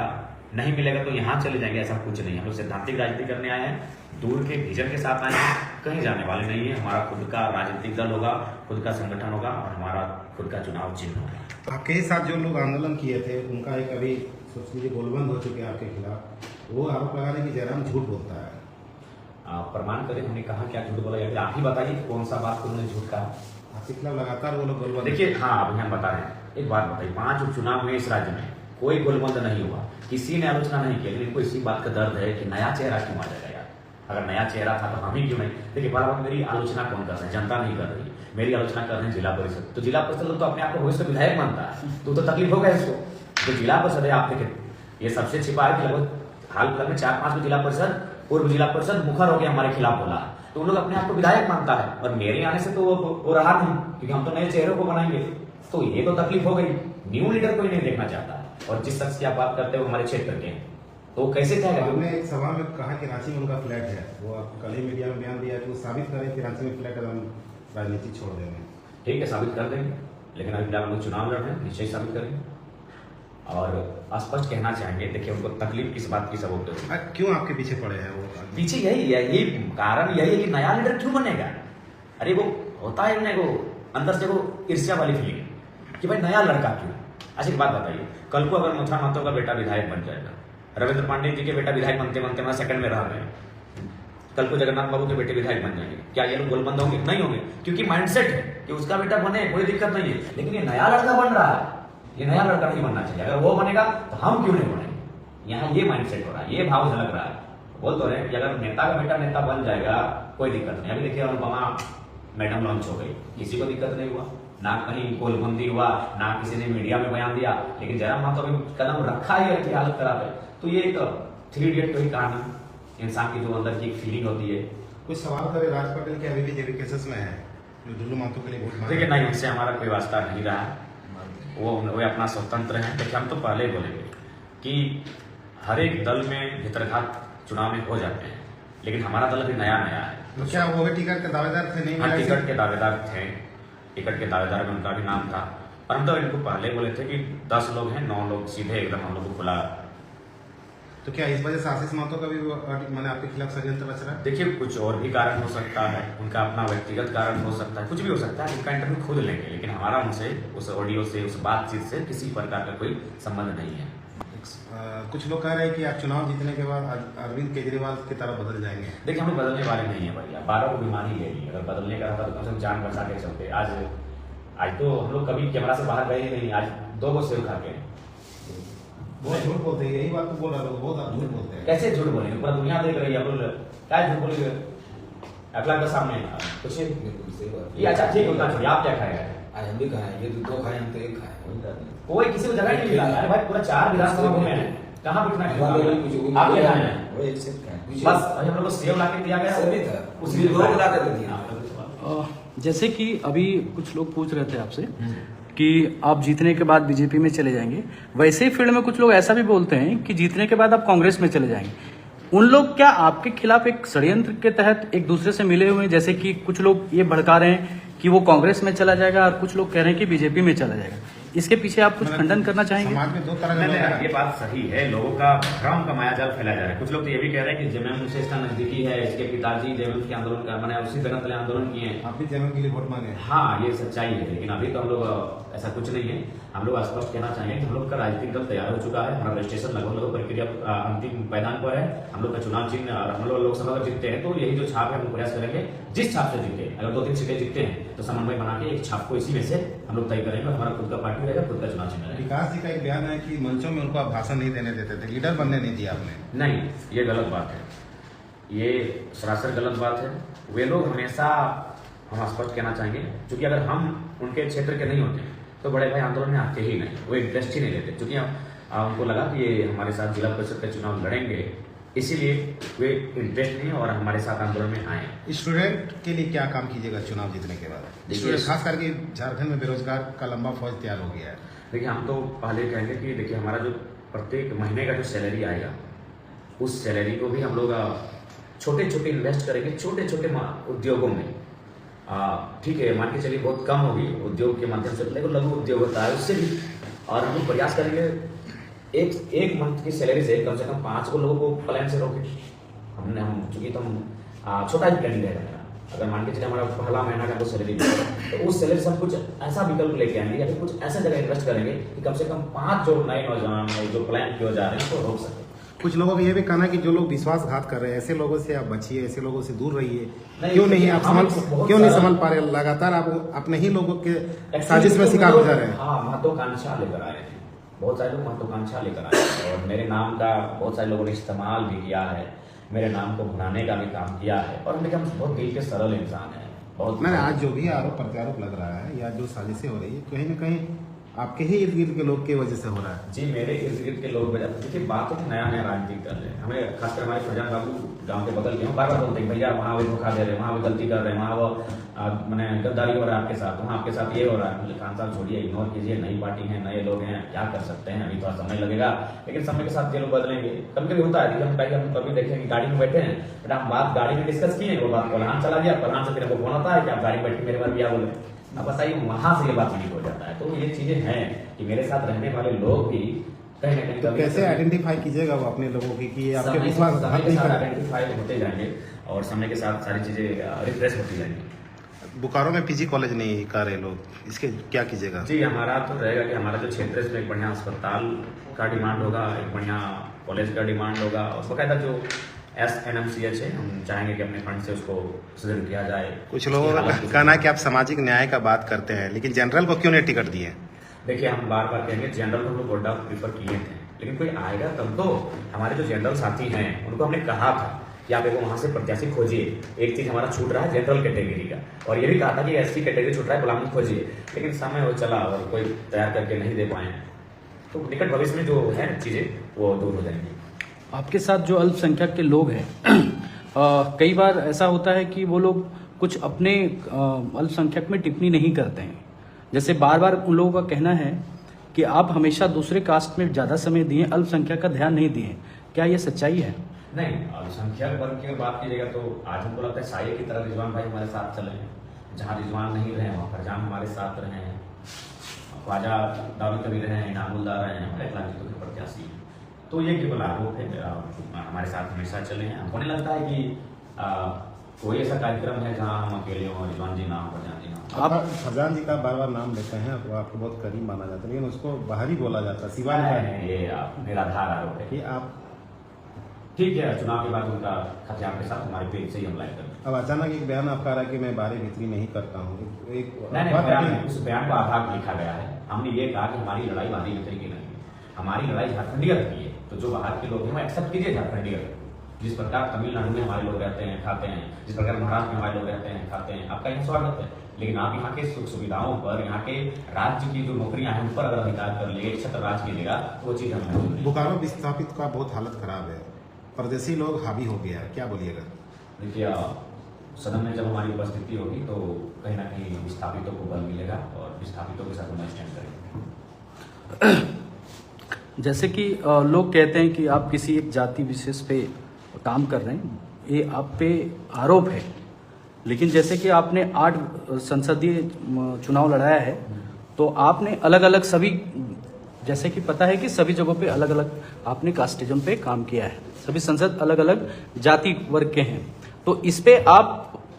नहीं मिलेगा तो यहाँ चले जाएंगे, ऐसा कुछ नहीं। हम लोग सैद्धांतिक राजनीति करने आए हैं, दूर के विजन के साथ आए हैं, कहीं जाने वाले नहीं है। हमारा खुद का राजनीतिक दल होगा, खुद का संगठन होगा और हमारा खुद का चुनाव चिन्ह होगा। आपके साथ जो लोग आंदोलन किए थे उनका एक अभी सोच लीजिए गोलबंद हो चुके हैं आपके खिलाफ, वो आरोप लगा रहे हैं कि जयराम झूठ बोलता है। प्रमाण करें, हमने कहा क्या झूठ बोला, या आप ही बताइए कौन सा बात उन्होंने झूठ कहा। आपके खिलाफ लगातार वो लोग गोलबंद। देखिए हाँ, अभी हम बता रहे हैं, एक बात बताइए, 5 उपचुनाव में इस राज्य में कोई गोलबंद नहीं हुआ, किसी ने आलोचना नहीं की, लेकिन इनको इसी बात का दर्द है कि नया चेहरा क्यों आ जाएगा यार। अगर नया चेहरा था तो हम ही क्यों नहीं। देखिए बड़ा बात, मेरी आलोचना कौन कर रहा है, जनता नहीं कर रही, मेरी आलोचना कर रहे हैं जिला परिषद। तो जिला परिषद तो अपने आप को भविष्य विधायक मानता है, तो तकलीफ होगा इसको। तो जिला परिषद है, आप देखें ये सबसे छिपा है कि लगभग हाल फिलहाल में 4-5 जिला परिषद, पूर्व जिला परिषद मुखर होकर हमारे खिलाफ बोला, तो उन लोग अपने आप को विधायक मानता है। और मेरे आने से तो वो रहा नहीं, क्योंकि हम तो नए चेहरों को बनाएंगे। तो ये तो तकलीफ हो गई, न्यू लीडर कोई नहीं देखना चाहता। और जिस शख्स की आप बात करते हो हमारे क्षेत्र के, तो कैसे चाहेगा। आपने एक सभा में कहा कि रांची में उनका फ्लैट है, वो आप कल ही मीडिया में बयान दिया कि वो साबित करें कि रांची में फ्लैट है, हम राजनीति छोड़ देंगे। ठीक है, साबित कर देंगे, लेकिन अभी फिलहाल हम लोग चुनाव लड़ रहे हैं, निश्चय साबित करेंगे और स्पष्ट कहना चाहेंगे। देखिए उनको तकलीफ किस बात की सब होती है, क्यों आपके पीछे पड़े हैं वो? पीछे यही है, ये कारण यही है कि नया लीडर क्यों बनेगा। अरे वो होता है ना, वो अंदर से वो ईर्ष्या वाली फीलिंग कि भाई नया लड़का क्यों। अच्छा एक बात बताइए, कल को अगर मथुरा महतो का बेटा विधायक बन जाएगा, रविंद्र पांडे जी के बेटा विधायक बनते बनते हमारा सेकंड में रह गए, कल को जगन्नाथ बाबू के बेटे विधायक बन जाएंगे, क्या ये लोग गोलबंद होंगे? नहीं होंगे, क्योंकि माइंडसेट है कि उसका बेटा बने, कोई दिक्कत नहीं है। लेकिन ये नया लड़का बन रहा है, ये नया लड़का नहीं बनना चाहिए। अगर वो बनेगा तो हम क्यों नहीं बनेंगे। यहाँ ये माइंडसेट हो रहा है, ये भाव झलक रहा है। बोल तो रहे कि अगर नेता का बेटा नेता बन जाएगा कोई दिक्कत नहीं। अभी देखिए अनुपमा मैडम लॉन्च हो गई, किसी को दिक्कत नहीं हुआ, ना कहीं गोलबंदी हुआ, ना किसी ने मीडिया में बयान दिया। लेकिन जयराम महतो अभी कदम रखा ही है, हालत खराब है। तो ये एक 3 इडियट की कहानी, इंसान की जो अंदर की एक फीलिंग होती है। कुछ सवाल करे, राज पटेल के अभी भी जेबी केसेस में है, जो दुल्लू महतो के लिए वोट मांगे। देखिए नहीं, उनसे हमारा कोई वास्ता नहीं रहा, वो अपना स्वतंत्र हैं। देखिए हम तो पहले ही बोलेंगे कि हर एक दल में भितरघात चुनाव में हो जाते हैं, लेकिन हमारा दल अभी नया है। तो क्या वो भी टिकट के दावेदार थे? नहीं, टिकट के दावेदार थे, टिकट के दावेदार में उनका भी नाम था, परंतु इनको पहले बोले थे कि 10 लोग हैं, 9 लोग सीधे एकदम हम लोग को खुला। तो क्या इस वजह से आशीष महतो का भी मैंने आपके खिलाफ षड्यंत्र रच रहा है? देखिए कुछ और भी कारण हो सकता है, उनका अपना व्यक्तिगत कारण हो सकता है, कुछ भी हो सकता है, उनका इंटरव्यू खुद लेंगे, लेकिन हमारा उनसे उस ऑडियो से, उस बातचीत से किसी प्रकार का कोई संबंध नहीं है। कुछ लोग कह रहे हैं कि आप चुनाव जीतने के बाद अरविंद केजरीवाल की तरह बदल जाएंगे। देखिए हम बदलने वाले नहीं है भैया, 12 को बीमारी ले ली, अगर बदलने का रहता तो कम से कम जान बचा के चलते। आज तो हम लोग कभी कैमरा से बाहर गए ही नहीं, आज 2 को सेव खा के। बहुत झूठ बोलते हैं, यही बात तो बोल रहा था, बहुत आप झूठ बोलते हैं। कैसे झूठ बोलेंगे, पूरा दुनिया देख रही है, क्या झूठ बोलेंगे अगला के सामने कुछ ये। अच्छा ठीक है, उतना छोड़िए, आप क्या खाएगा? हम भी खाए, ये 2 खाए, हम तो 1 खाए। कोई किसी को जगह नहीं मिला। अरे भाई पूरा 4 विधानसभा घूमे हैं, कहाँ बिकना है? आप ले आए हैं बस हम लोग को सेव ला के दिया गया सभी था उसी लोग ला कर दिया। जैसे कि अभी कुछ लोग पूछ रहे थे आपसे कि आप जीतने के बाद बीजेपी में चले जाएंगे, वैसे ही फील्ड में कुछ लोग ऐसा भी बोलते हैं कि जीतने के बाद आप कांग्रेस में चले जाएंगे। उन लोग क्या आपके खिलाफ एक षड्यंत्र के तहत एक दूसरे से मिले हुए हैं? जैसे कि कुछ लोग ये भड़का रहे हैं कि वो कांग्रेस में चला जाएगा और कुछ लोग कह रहे हैं कि बीजेपी में चला जाएगा। इसके पीछे आप कुछ खंडन करना चाहेंगे? समाज में दो तरह के लोग हैं। ये बात सही है, लोगों का भ्रम का मायाजाल फैलाया जा रहा है। कुछ लोग तो ये भी कह रहे हैं कि जेएमएम से इसका नजदीकी है, इसके पिताजी जेएमएम के आंदोलन का मैंने उसी तरह तले आंदोलन किए हैं। आप भी जेएमएम के लिए वोट मांगे? हाँ, ये सच्चाई है, लेकिन अभी तो हम लोग ऐसा कुछ नहीं है। हम लोग स्पष्ट कहना चाहेंगे कि हम लोग का राजनीतिक दल तैयार हो चुका है, हमारा रजिस्ट्रेशन लगभग प्रक्रिया अंतिम पैदान पर है। हम लोग का चुनाव चिन्ह और हम लोग लोकसभा में जीतते हैं तो यही जो छाप है हम प्रयास करेंगे जिस छाप से जीते। अगर 2-3 सीटें जीतते हैं तो समन्वय बना के एक छाप को इसी में से हम लोग तय करेंगे। हमारा खुद का पार्टी रहेगा, खुद का चुनाव चिन्ह रहेगा। विकास जी का एक बयान है कि मंचों में उनको आप भाषण नहीं देने देते थे, लीडर बनने नहीं दिया आपने। नहीं, ये गलत बात है, ये सरासर गलत बात है। वे लोग हमेशा, हम स्पष्ट कहना चाहेंगे, क्योंकि अगर हम उनके क्षेत्र के नहीं होते तो बड़े भाई आंदोलन में आते ही नहीं, वो इंटरेस्ट ही नहीं लेते। क्योंकि उनको लगा कि ये हमारे साथ जिला परिषद का चुनाव लड़ेंगे, इसीलिए वे इंटरेस्ट नहीं और हमारे साथ आंदोलन में आए। स्टूडेंट के लिए क्या काम कीजिएगा चुनाव जीतने के बाद? स्टूडेंट खास करके झारखंड में बेरोजगार का लंबा फौज तैयार हो गया है। देखिए, हम तो पहले कहेंगे कि देखिए हमारा जो प्रत्येक महीने का जो सैलरी आएगा उस सैलरी को भी हम लोग छोटे छोटे इन्वेस्ट करेंगे, छोटे छोटे उद्योगों में। ठीक है, मान के चलिए बहुत कम होगी उद्योग के माध्यम से, लेकिन लघु उद्योग होता है उससे भी। और हम लोग प्रयास करेंगे एक मंथ की सैलरी से कम 5 को लोगों को प्लान से रोके। हम चूंकि तो हम छोटा ही प्लानिंग रहेगा मेरा। अगर मान के चलिए हमारा पहला महीना का जो सैलरी तो उस सैलरी से हम कुछ ऐसा विकल्प लेके आएंगे या फिर कुछ ऐसा जगह इन्वेस्ट करेंगे कि कम से कम 5 जो नए नौजवान जो प्लान किए जा रहे हैं उसको रोक सके। कुछ लोगों का ये भी कहना है कि जो लोग विश्वासघात कर रहे हैं ऐसे लोगों से आप बचिए, ऐसे लोगों से दूर रहिए। क्यों नहीं आप क्यों नहीं संभल पा रहे? लगातार आप अपने ही लोगों के साजिश में शिकार हो जा रहे हैं। हाँ, महत्वाकांक्षा लेकर आए हैं, बहुत सारे लोग महत्वाकांक्षा लेकर आए हैं और मेरे नाम का बहुत सारे लोगों ने इस्तेमाल भी किया है, मेरे नाम को भुनाने का भी काम किया है। और देखिए, हम बहुत दिल के सरल इंसान है। बहुत मैंने आज जो भी आरोप प्रत्यारोप लग रहा है या जो साजिशें हो रही है, कहीं न कहीं आपके ही इर्द गिर्द के लोग की वजह से हो रहा है। जी, मेरे इर्द गिर्द के लोग वजह। देखिए, बात तो नया नया राजनीतिक कर रहे हैं। हमें खासकर हमारे प्रधान बाबू गांव के बगल के बार बार बोलते हैं भैया वहाँ वो धोखा दे रहे हैं, वहाँ वो गलती कर रहे हैं, वहाँ वो मैंने गद्दारी हो रहा है आपके साथ, वहाँ आपके साथ ये हो रहा है। खान साहब छोड़िए, इग्नोर कीजिए, नई पार्टी है, नए लोग हैं, क्या कर सकते हैं, अभी थोड़ा समय लगेगा, लेकिन समय के साथ ये लोग बदलेंगे। कभी कभी होता है, हम कभी देखेंगे गाड़ी में बैठे हैं, बट हम बात गाड़ी में डिस्कस किए, वो बात प्रधान चला गया, प्रधान से फिर फोन आता है कि आप गाड़ी बैठ के मेरे बार क्या बोले। अब बताइए, वहां से ये बात नहीं हो जाता है। तो ये चीजें हैं कि मेरे साथ रहने वाले लोग भी कहीं ना कहीं तो कैसे आइडेंटिफाई कीजिएगा वो अपने लोगों की कि आपके विश्वास आइडेंटिफाई होते जाएंगे और समय के साथ सारी चीजें रिफ्रेश होती जाएंगी। बोकारो में पीजी कॉलेज नहीं कर रहे लोग, इसके क्या कीजिएगा? जी, हमारा तो रहेगा कि हमारा जो क्षेत्र है इसमें एक बढ़िया अस्पताल का डिमांड होगा, एक बढ़िया कॉलेज का डिमांड होगा और बकायदा जो SNMCH है, हम चाहेंगे कि अपने फंड से उसको सुदृढ़ किया जाए। कुछ लोगों का कहना है कि आप सामाजिक न्याय का बात करते हैं, लेकिन जनरल को क्यों नहीं टिकट दिए? देखिए, हम बार बार कहेंगे जनरल को हम लोग गोड्डा प्रीफर किए थे, लेकिन कोई आएगा तब तो। हमारे जो जनरल साथी हैं उनको हमने कहा था कि आप देखो वहां से प्रत्याशी खोजिए। एक चीज हमारा छूट रहा है जनरल कैटेगरी का, और ये भी कहा था कि SC कैटेगरी छूट रहा है, गुलाम खोजिए, लेकिन समय वो चला और कोई तैयार करके नहीं दे पाए। तो निकट भविष्य में जो है चीजें वो दूर हो जाएंगी। आपके साथ जो अल्पसंख्यक के लोग हैं कई बार ऐसा होता है कि वो लोग कुछ अपने अल्पसंख्यक में टिप्पणी नहीं करते हैं। जैसे बार बार उन लोगों का कहना है कि आप हमेशा दूसरे कास्ट में ज़्यादा समय दिए, अल्पसंख्यक का ध्यान नहीं दिए। क्या ये सच्चाई है? नहीं, अल्पसंख्यक वर्ग की बात कीजिएगा तो आज हमको लगता है साये की तरह रिजवान भाई हमारे साथ चले हैं। जहाँ रिजवान नहीं रहे वहाँ फरजान हमारे साथ रहे हैं, ख्वाजा दारू कभी रहे हैं, इनामुल्लाह रहे हैं, हमारे इलाके के प्रत्याशी। तो ये केवल आरोप है, हमारे साथ हमेशा चले हैं। हमको नहीं लगता है कि कोई ऐसा कार्यक्रम है जहाँ हम अकेले हों, रिजवान जी ना हो, फरजान जी ना हो। आप फरजान जी का बार बार नाम लेते हैं, वो आपको बहुत करीब माना जाता है, लेकिन उसको बाहर ही बोला जाता है, सिवाय ये निराधार आरोप है कि आप ठीक है। चुनाव के बाद उनका खतियान के साथ हमारे पेज से ही हम लाइव करेंगे। अब अचानक एक बयान आपका रहा कि मैं बाहरी भीतरी नहीं करता हूँ। उस बयान को आभार लिखा गया है। हमने ये कहा कि हमारी लड़ाई बाहरी भीतरी की नहीं है, हमारी लड़ाई झारखंडियत की है। तो जो बाहर के लोग हैं वो एक्सेप्ट कीजिए झारखंडियत, जिस प्रकार तमिलनाडु में हमारे लोग रहते हैं खाते हैं, जिस प्रकार महाराष्ट्र में हमारे लोग रहते हैं खाते हैं, आपका यहाँ स्वागत है। लेकिन आप यहाँ के सुख सुविधाओं पर, यहाँ के राज्य की जो नौकरियां हैं उन पर अगर अधिकार कर लेंगे, छत्र राज कीजिएगा, तो वो चीज़ हमें मंजूर नहीं। बोकारो विस्थापित का बहुत हालत खराब है, परदेशी लोग हावी हो गया, क्या बोलिएगा? देखिए, सदन में जब हमारी उपस्थिति होगी तो कहीं ना कहीं विस्थापितों को बल मिलेगा और विस्थापितों के साथ हम स्टैंड करेंगे। जैसे कि लोग कहते हैं कि आप किसी एक जाति विशेष पे काम कर रहे हैं, ये आप पे आरोप है। लेकिन जैसे कि आपने 8 संसदीय चुनाव लड़ाया है, तो आपने अलग अलग सभी, जैसे कि पता है कि सभी जगहों पे अलग अलग आपने कास्टिज्म पे काम किया है, सभी संसद अलग अलग जाति वर्ग के हैं। तो इस पे आप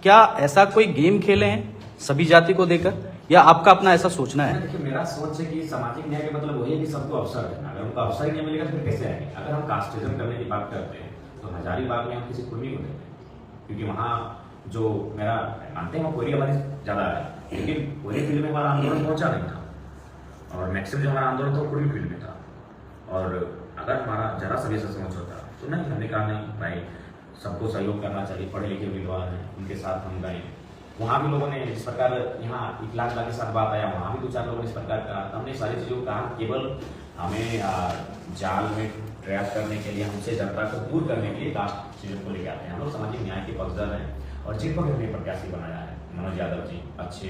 क्या ऐसा कोई गेम खेले हैं सभी जाति को देकर, या आपका अपना ऐसा सोचना है? देखिए, मेरा सोच है कि सामाजिक न्याय के मतलब वही है कि सबको अवसर देना। अगर उनको अवसर ही नहीं मिलेगा तो फिर कैसे आएंगे? अगर हम कास्टिज्म करने की बात करते हैं तो हजारीबाग में हम किसी कुर्मी को देते हैं, क्योंकि वहाँ जो मेरा मानते हैं वो कोयरी आबादी ज़्यादा है, लेकिन कोयरी फील्ड में हमारा आंदोलन पहुँचा नहीं था, और मैक्सिमम जो हमारा आंदोलन था वो कुर्मी फील्ड में था। और अगर हमारा जरा सा भी ऐसा समझ होता तो नहीं, हमने कहा नहीं भाई, सबको सहयोग करना चाहिए, पढ़े लिखे उम्मीदवार हैं, उनके साथ हम गए। वहाँ भी लोगों ने इस प्रकार, यहाँ इकलाक के साथ बात आया, वहाँ भी 2-4 लोगों ने इस प्रकार कहा। हमने सारी चीज़ों को कहा, केवल हमें जाल में ट्रैप करने के लिए, हमसे जनता को दूर करने के लिए कास्ट चीज़ों को लेकर आते हैं। हम लोग सामाजिक न्याय के पक्षधर हैं, और जिनको भी हमने प्रत्याशी बनाया है, मनोज यादव जी अच्छे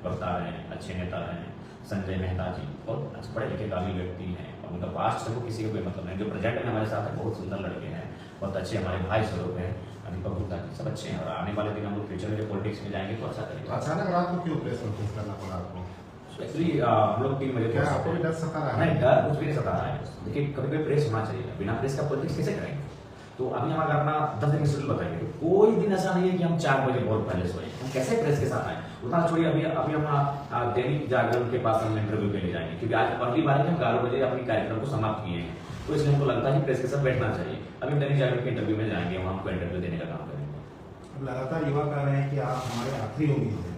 वक्ता हैं, अच्छे नेता हैं, संजय मेहता जी और अच्छे पढ़े लिखे काबिल व्यक्ति हैं, और उनका पास्ट से वो किसी को कोई मतलब नहीं। जो प्रेजेंट में हमारे साथ है, बहुत सुंदर लड़के हैं, बहुत अच्छे हमारे भाई स्वरूप हैं, दीपक गुप्ता जी, सब अच्छे हैं। और आने वाले दिन हम लोग फ्यूचर में जो पॉलिटिक्स में जाएंगे तो अच्छा करेंगे। अचानक रात को क्यों प्रेस कॉन्फ्रेंस करना पड़ा आपको? एक्चुअली हम लोग 3 बजे, क्या आपको भी डर सता रहा है? नहीं, डर कुछ भी नहीं सता रहा है। देखिए, कभी कभी प्रेस होना चाहिए, बिना प्रेस का पॉलिटिक्स कैसे करेंगे? तो अभी हम अगर अपना 10 दिन का शेड्यूल बताएंगे, तो कोई दिन ऐसा नहीं है कि हम 4 बजे बहुत पहले सोए। हम कैसे प्रेस के साथ आए? उतना छोड़िए, अभी हम दैनिक जागरण के पास हम इंटरव्यू के लिए जाएंगे, क्योंकि आज पहली बार हम 11 बजे अपनी कार्यक्रम को समाप्त किए हैं, तो इसलिए हमको लगता है कि प्रेस के साथ बैठना चाहिए। अभी हम दैनिक जागरण के इंटरव्यू में जाएंगे, वहाँ हमको इंटरव्यू देने का काम करेंगे। अब लगातार युवा कह रहे हैं कि आप हमारे आखिरी उम्मीद हैं,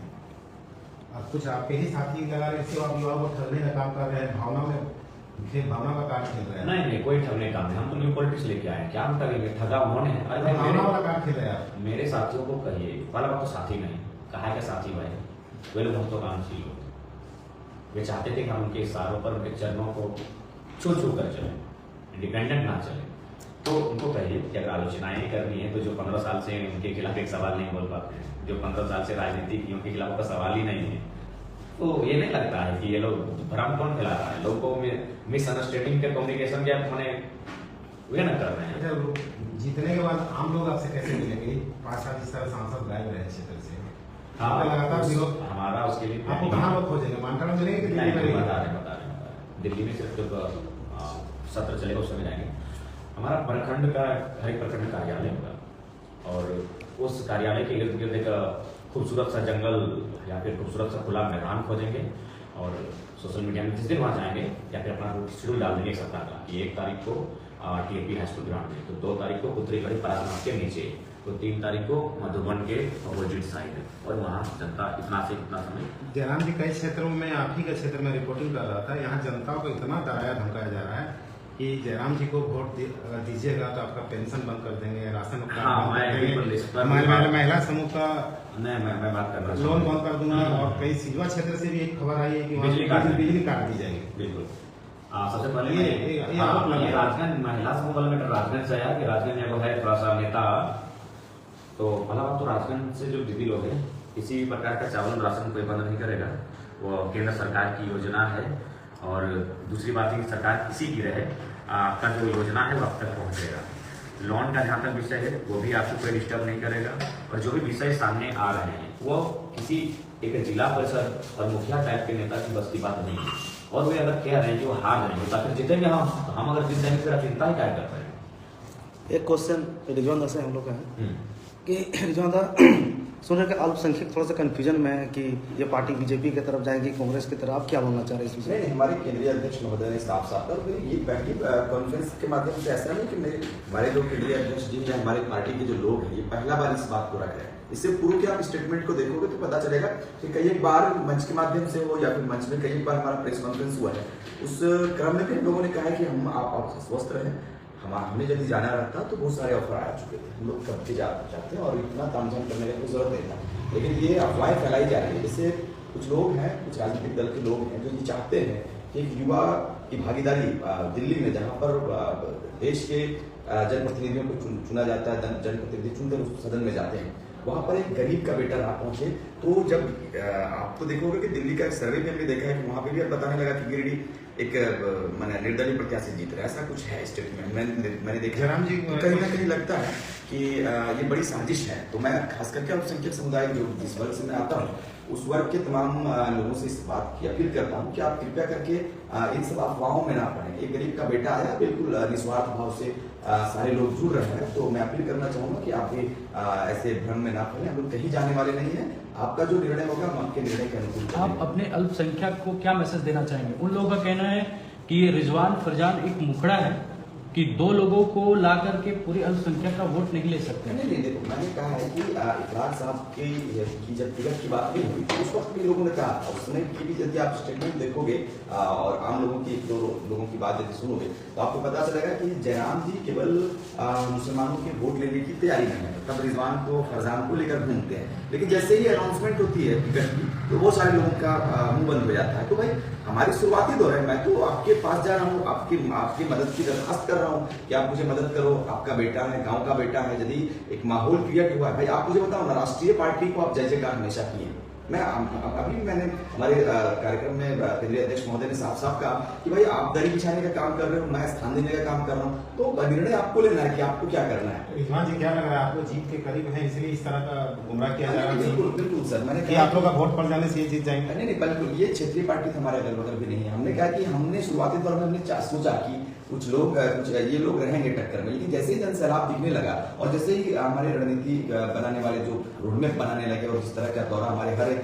अब कुछ आपके ही साथी लगा रहे हैं, आप युवा को ठगने का काम कर रहे हैं, भावना का कार्ड खेल रहे हैं। नहीं, कोई ठगने काम नहीं, हम तो न्यू पॉलिटिक्स लेके आए हैं। क्या हम ठगेंगे? ठगा उन्होंने है। अरे भाई, भावना वाला कार्ड खेल रहे हैं आप। मेरे साथियों को कहिए, पहला बात तो साथी नहीं, कहा क्या साथी भाई, वे लोग महत्वाकांक्षी लोग, वे चाहते थे कि हम उनके इशारों पर, उनके चरणों को छू कर चले, इंडिपेंडेंट ना चले। तो उनको कहिए कि अगर आलोचनाएं करनी है तो जो 15 साल से उनके खिलाफ एक सवाल नहीं बोल पाते हैं, जो 15 साल से राजनीति की उनके खिलाफ का सवाल ही नहीं है, तो ये नहीं लगता है कि ये लोग भ्रम कौन फैला रहा है, लोगों को मिसअंडरस्टैंडिंग के कम्युनिकेशन गैप मैंने वे न कर रहे हैं। जीतने के बाद आम लोग आपसे कैसे मिलेंगे? 5-7 इस तरह सांसद गायब रहे क्षेत्र से। हाँ, लगातार विरोध, हमारा उसके लिए आपको कहाँ लोग खोजेंगे? मांडा में मिलेंगे कि दिल्ली में मिलेंगे? बता रहे दिल्ली में सिर्फ जब सत्र चलेगा उस समय जाएंगे। हमारा प्रखंड का हर एक प्रखंड कार्यालय होगा, और उस कार्यालय के इर्द गिर्द एक खूबसूरत सा जंगल या फिर खूबसूरत सा खुला मैदान खोजेंगे, और सोशल मीडिया में जिस दिन वहाँ जाएंगे या फिर अपना शेड्यूल डाल देंगे एक सप्ताह का कि 1 तारीख को TAP हाई स्कूल ग्राउंड में, तो 2 तारीख को पुतरीगढ़ी परागनाथ के नीचे, तो 3 तारीख को मधुबन के अपोजिट साइड, और वहाँ जनता इतना से इतना समय। जयराम जी, कई क्षेत्रों में आप ही के क्षेत्र में रिपोर्टिंग कर रहा था, यहाँ जनता को इतना डराया धमकाया जा रहा है कि जयराम जी को वोट दीजिएगा तो आपका पेंशन बंद कर देंगे, राशन कार्ड, महिला समूह का मैं बात कर रहा हूँ, लोन बंद कर दूंगा, और कई सिजवा क्षेत्र से भी एक खबर आई है कि बिजली काट दी जाएगी। बिल्कुल। सबसे पहले ये राजगंज महिला समूह वाले में राजगंज से आया कि राजगंज में वो है थोड़ा सा नेता, तो पहला बात तो राजगंज से जो दीदी लोग हैं, किसी प्रकार का चावल राशन कोई बंद नहीं करेगा, वो केंद्र सरकार की योजना है। और दूसरी बात है कि सरकार किसी की रहे, आपका जो योजना है वो अब तक पहुँचेगा। लोन का जहाँ तक विषय है वो भी आपको कोई डिस्टर्ब नहीं करेगा, और जो भी विषय सामने आ रहे हैं वो किसी एक जिला परिषद और मुखिया टाइप के नेता की बस की बात नहीं है, और वे अगर कह रहे हैं कि वो हार जाएंगे तो फिर जीतेंगे हम अगर जीत जाएंगे फिर चिंता ही क्या कर रहे हैं। एक क्वेश्चन रिजवान से हम लोग का है कि रिजवान दा सुन रहे कि अल्पसंख्यक थोड़ा सा कंफ्यूजन में है कि ये पार्टी बीजेपी की तरफ जाएगी, कांग्रेस की तरफ, आप क्या बोलना चाह रहे हैं इस विषय? नहीं, हमारे केंद्रीय अध्यक्ष महोदय ने साफ साफ और ये पहली कॉन्फ्रेंस के माध्यम से ऐसा नहीं कि हमारे जो केंद्रीय अध्यक्ष जी हैं, हमारे पार्टी के जो लोग हैं, ये पहला बार इस बात को रख रहे हैं। इससे पूर्व के आप स्टेटमेंट को देखोगे तो पता चलेगा कि कई एक बार मंच के माध्यम से हो या फिर मंच में कई बार हमारा प्रेस कॉन्फ्रेंस हुआ है, उस क्रम में भी लोगों ने कहा है कि हम आप स्वस्थ रहें, हमने यदि जाना रहता तो बहुत सारे ऑफर आ चुके थे, हम लोग कब के जाते हैं और इतना तामझाम करने की कोई जरूरत नहीं था। लेकिन ये अफवाहें फैलाई जा रही है, जैसे कुछ लोग हैं, कुछ राजनीतिक दल के लोग हैं जो ये चाहते हैं कि एक युवा की भागीदारी दिल्ली में, जहाँ पर देश के जनप्रतिनिधियों को चुना जाता है, जनप्रतिनिधि चुनकर उस सदन में जाते हैं, वहाँ पर एक गरीब का बेटा ना पहुंचे। तो जब आप तो देखोगे कि दिल्ली का एक सर्वे भी हमने देखा है कि वहाँ पे भी अब बताने लगा कि गिरिडीह एक मैंने निर्दलीय प्रत्याशी जीत रहा है, ऐसा कुछ है स्टेटमेंट मैंने देखा। जयराम जी तो कहीं ना कहीं लगता है कि ये बड़ी साजिश है। तो मैं खास करके अल्पसंख्यक समुदाय जो जिस वर्ग से मैं आता हूँ उस वर्ग के तमाम लोगों से इस बात की अपील करता हूँ कि आप कृपया करके इन सब अफवाहों में ना पड़े। एक गरीब का बेटा आया, बिल्कुल निस्वार्थ भाव से सारे लोग जुड़ रहे हैं, तो मैं अपील करना चाहूंगा कि आप भी ऐसे भ्रम में ना पड़े। हम लोग कहीं जाने वाले नहीं है, आपका जो निर्णय होगा हम आपके निर्णय के अनुकूल। आप अपने अल्पसंख्यक को क्या मैसेज देना चाहेंगे? उन लोगों का कहना है कि ये रिजवान फरजान एक मुखड़ा है कि दो लोगों को ला करके पूरी अल्पसंख्यक का वोट नहीं ले सकते। नहीं, देखो मैंने कहा है कि इकरार साहब की जब टिकट की बात नहीं हुई तो उस वक्त भी लोगों ने कहा, और उसमें की भी यदि आप स्टेटमेंट देखोगे और आम लोगों की दो लोगों की बात यदि सुनोगे तो आपको पता चलेगा कि जयराम जी केवल मुसलमानों के वोट लेने की तैयारी में है, तब रिजवान को फरजान को लेकर घूमते हैं। लेकिन जैसे ही अनाउंसमेंट होती है टिकट की तो बहुत सारे लोगों का मुंह बंद हो जाता है। तो भाई हमारी शुरुआती दौर है, मैं तो आपके पास जा रहा हूँ, आपकी मदद की दरखास्त कर रहा हूँ कि आप मुझे मदद करो। आपका बेटा है, गांव का बेटा है, यदि एक माहौल क्रिएट हुआ है, भाई आप मुझे बताओ ना, राष्ट्रीय पार्टी को आप जय जयकार हमेशा किए। मैंने हमारे कार्यक्रम में केंद्रीय अध्यक्ष महोदय ने साफ कहा कि भाई आप दरी बिछाने का काम कर रहे हो, मैं स्थान देने का काम कर रहा हूँ, तो निर्णय आपको लेना है कि आपको क्या करना है। रिजवान जी क्या लग रहा है आपको, जीत के करीब है इसलिए इस तरह का गुमराह किया जा रहा है? बिल्कुल सर, मैंने कहा आप लोग का वोट पड़ जाने से ये जीत जाएंगे। नहीं, बिल्कुल ये क्षेत्रीय पार्टी हमारे अगल बगल भी नहीं है। हमने कहा कि हमने शुरुआती दौर में हमने सोचा कि कुछ ये लोग रहेंगे टक्कर में, लेकिन जैसे ही जनसैलाब दिखने लगा और जैसे ही हमारे रणनीति बनाने वाले जो रोडमैप बनाने लगे और जिस तरह का दौरा हमारे हर एक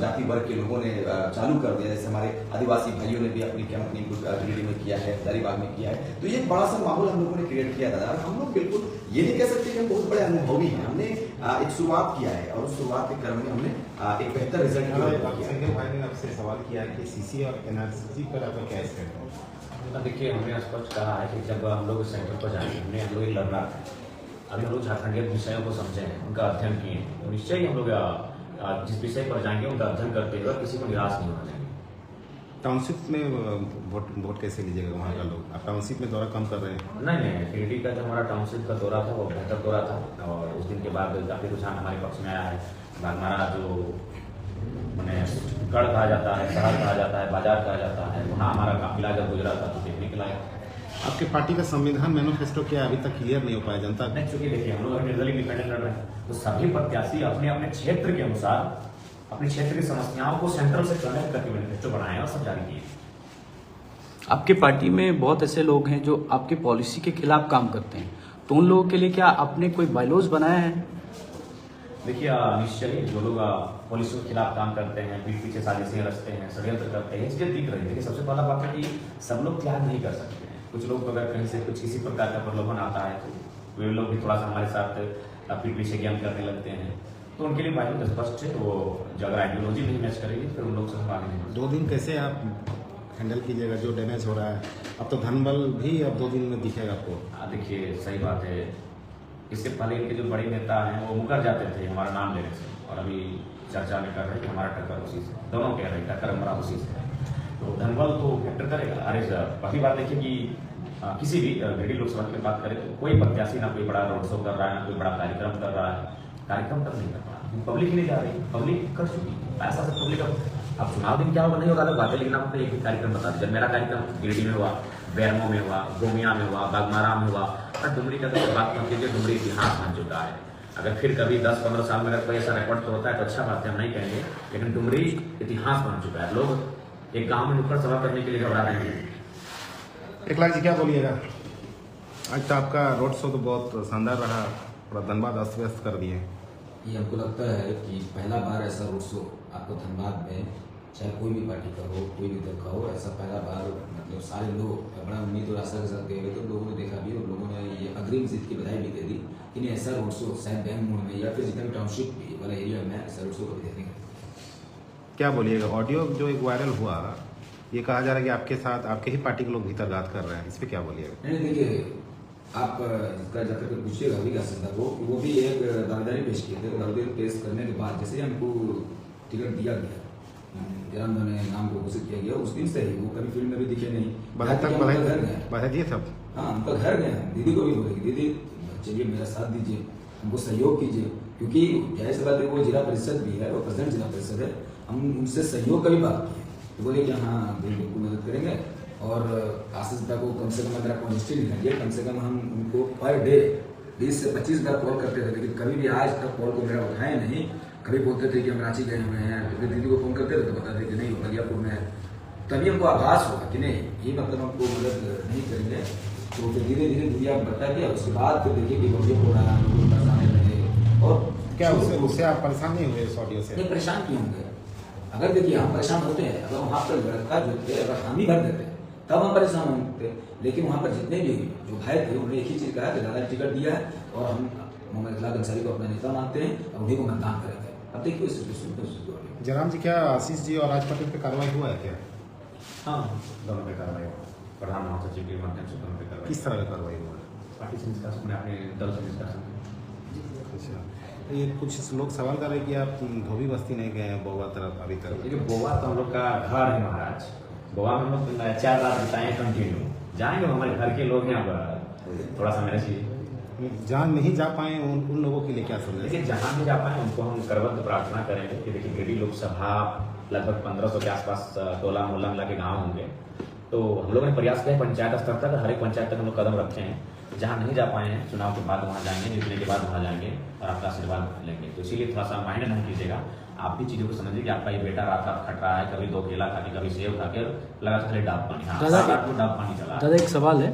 जाति वर्ग के लोगों ने चालू कर दिया, जैसे हमारे आदिवासी भाइयों ने भी अपनी कैंपनिंग गिरिडीह में किया है, हजारीबाग में किया है, तो ये बड़ा सा माहौल हम लोगों ने क्रिएट किया था। हम लोग बिल्कुल ये नहीं कह सकते कि हम बहुत बड़े अनुभवी हैं, हमने एक शुरुआत किया है और उस शुरुआत के क्रम में हमने एक बेहतर रिजल्ट संजय भाई ने आपसे सवाल किया है कि सीसी और एनआरसी पर आपका क्या स्टेटमेंट? देखिए, हमने स्पष्ट कहा है कि जब हम लोग सेंटर पर जाएंगे, हम लोग एक लर्नर हैं, अभी हम लोग झारखंडीय विषयों को समझे हैं, उनका अध्ययन किए हैं, तो निश्चय ही हम लोग जिस विषय पर जाएंगे उनका अध्ययन करते हुए किसी को निराश नहीं होना चाहिए। टाउनशिप में वोट कैसे लीजिएगा वहाँ का लोग? आप टाउनशिप में दौरा कम कर रहे हैं? नहीं, गिरिडीह का जो हमारा टाउनशिप का दौरा था वो बेहतर दौरा था और उस दिन के बाद काफी रुझान हमारे पक्ष में आया है। हमारा जो मैंने गढ़ कहा जाता है, शहर कहा जाता है, बाजार कहा जाता है, वहाँ हमारा काफिला जब गुजरा था तो देखने के लायक। आपके पार्टी का संविधान मैनिफेस्टो क्या अभी तक क्लियर नहीं हो पाया जनता? नहीं, चूंकि देखिए हम लोग निर्दलीय इंडिपेंडेंट लड़ रहे हैं तो सभी प्रत्याशी अपने अपने क्षेत्र के अनुसार अपने क्षेत्र की समस्याओं को सेंट्रल से कनेक्ट करके मैनिफेस्टो बनाए और सब जारी किए। आपके पार्टी में बहुत ऐसे लोग हैं जो आपके पॉलिसी के खिलाफ काम करते हैं, तो उन लोगों के लिए क्या आपने कोई बायलॉज बनाया है? देखिए, निश्चय ही जो लोग पुलिस के खिलाफ काम करते हैं, पीठ पीछे साजिशें रचते हैं, षड्यंत्र करते हैं, इसके दिख रही है। देखिए, सबसे पहला बात है कि सब लोग त्याग नहीं कर सकते हैं। कुछ लोग अगर कहीं से कुछ किसी प्रकार का प्रलोभन आता है तो वे लोग भी थोड़ा सा हमारे साथ पीठ पीछे ज्ञान करने लगते हैं, तो उनके लिए बात स्पष्ट है, वो जो अगर आइडियोलॉजी नहीं मैच करेगी फिर उन लोग से हम आगे नहीं। 2 दिन कैसे आप हैंडल कीजिएगा जो डैमेज हो रहा है? अब तो धनबल भी अब 2 दिन में दिखेगा आपको। देखिए, सही बात है, इससे पहले इनके जो बड़े नेता हैं वो मुकर जाते थे हमारा नाम लेने से, और अभी चर्चा में कर रहे हैं कि हमारा टक्कर उसी से, दोनों कह रहे हैं टक्कर हमारा उसी से, तो धनबल तो फैक्टर करेगा। अरे सर, पहली बात देखिए कि किसी भी गिरिडीह लोकसभा की बात करें तो कोई प्रत्याशी ना कोई बड़ा रोड शो कर रहा है, ना कोई बड़ा कार्यक्रम कर रहा है। कार्यक्रम तब नहीं कर रहा, पब्लिक नहीं जा रही, पब्लिक कर चुकी ऐसा से पब्लिक। अब चुनाव दिन क्या होगा नहीं होगा अलग बात है, लेकिन आप एक भी कार्यक्रम बता दीजिए। मेरा कार्यक्रम गिरिडीह में हुआ, बैरमो में हुआ, गोमिया में हुआ, बागमारा में हुआ, और डुमरी का तो बात मत कीजिए, डुमरी इतिहास बन चुका है। अगर फिर कभी 10-15 साल में अगर कोई ऐसा रिकॉर्ड तो होता है तो अच्छा बात है, हम नहीं कहेंगे, लेकिन डुमरी इतिहास बन चुका है। लोग एक गांव में नुक्कड़ सभा करने के लिए घबरा रहे हैं। 1 लाख जी क्या बोलिएगा? आज तो आपका रोड शो तो बहुत शानदार रहा, पूरा धनबाद अस्त व्यस्त कर दिए। ये हमको लगता है कि पहला बार ऐसा रोड शो आपको धनबाद में, चाहे कोई भी पार्टी का हो, कोई भी दल का हो, ऐसा पहला बार, मतलब सारे लोग बड़ा उम्मीद और आशा के साथ गए तो लोगों ने देखा भी और लोगों ने ये अग्रिम जीत की बधाई भी दे दी कि नहीं, ऐसा रोड शो शायद बैंक मोड़ में या फिर जितना भी टाउनशिप वाला एरिया में ऐसा रोड शो कभी देखने का। क्या बोलिएगा? ऑडियो जो एक वायरल हुआ ये कहा जा रहा है कि आपके साथ आपके ही पार्टी के लोग भीतरघात कर रहे हैं, इस पे क्या बोलिएगा? नहीं देखिए, आप इसका जाकर के पूछिएगा अभी का संदर्भ को, वो भी एक दावेदारी पेश किए थे। दावेदारी पेश करने के बाद जैसे हमको टिकट दिया गया, जन्म ने नाम को घोषित किया गया, उस दिन से ही वो कभी फील्ड में भी दिखे नहीं। बधाई तक घर बधाई दिए सब। हाँ, हम तो घर गए। दीदी को भी बोले दीदी चलिए मेरा साथ दीजिए, हमको सहयोग कीजिए, क्योंकि जाहिर सी बात है वो जिला परिषद भी है, वो प्रेसिडेंट जिला परिषद है, हम उनसे सहयोग का भी बात किए तो बोले कि हाँ बिल्कुल मदद करेंगे। और आशीष दा को कम से कम अगर आप रजिस्ट्री लिखाइए, कम से कम हम उनको पर डे 20 से 25 बार कॉल करते थे, लेकिन कभी भी आज तक कॉल को मेरा उठाए नहीं। कभी बोलते थे कि हम रांची गए हुए हैं, फिर दीदी को फोन करते थे तो बताते कि नहीं बलियापुर में है। तभी हमको आभास हुआ कि नहीं ये मतलब हमको मदद नहीं करेंगे। तो फिर धीरे धीरे दुनिया बता दिया, उसके बाद फिर देखिए कि बलियापुर आना आने लगे। और क्या उससे आप परेशान नहीं हुए? ऑडियो से नहीं परेशान क्यों होंगे? अगर देखिए हम परेशान होते हैं, अगर वहाँ पर लड़का जो थे अगर हम ही भर देते तब हम परेशान होते, लेकिन वहाँ पर जितने भी जो भाई थे उन्होंने एक ही चीज कहा कि दादा टिकट दिया है और हम मोहम्मद इखलाक अंसारी को अपना नेता मानते हैं और उन्हीं को मतदान करेंगे। अब देखिए जयराम जी, क्या आशीष जी और राज पटेल पे कार्रवाई हुआ है क्या? हाँ, दोनों पे कार्रवाई हुआ, प्रधान महासचिव के माध्यम से दोनों पे कार्रवाई। किस तरह का कार्रवाई हुआ है? पार्टी से डिस्कशन में, अपने दल से डिस्कशन। अच्छा, ये कुछ लोग सवाल कर रहे हैं कि आप धोबी बस्ती नहीं गए हैं बोवा तरफ अभी तक। देखिए गोवा तो हम लोग का घर है महाराज, गोवा में हम लोग 4 रात बिताए कंटिन्यू, जाएंगे हमारे घर के लोग यहाँ पर, थोड़ा सा मेरा चीज जहाँ नहीं जा पाए उन लोगों के लिए क्या समझे? देखिए जहाँ भी जा पाए उनको हम करबद्ध प्रार्थना करेंगे कि देखिए गिरिडीह लोकसभा लगभग 1500 के आसपास टोला मोहल्ला मिला के गाँव होंगे, तो हम लोगों ने प्रयास किया पंचायत स्तर तक, हर एक पंचायत तक हम लोग कदम रखे हैं। जहाँ नहीं जा पाए हैं चुनाव के बाद वहाँ जाएंगे, जीतने के बाद वहाँ जाएंगे और आपका आशीर्वाद लेंगे। तो इसीलिए थोड़ा सा माइंड नहीं कीजिएगा, आप भी चीज़ों को समझिए कि आपका ये बेटा रात रात खट रहा है, कभी 2 केला खा के, कभी सेब खा के, लगा चले डाब पानी। हाँ, डाब पानी चला। दादा एक सवाल है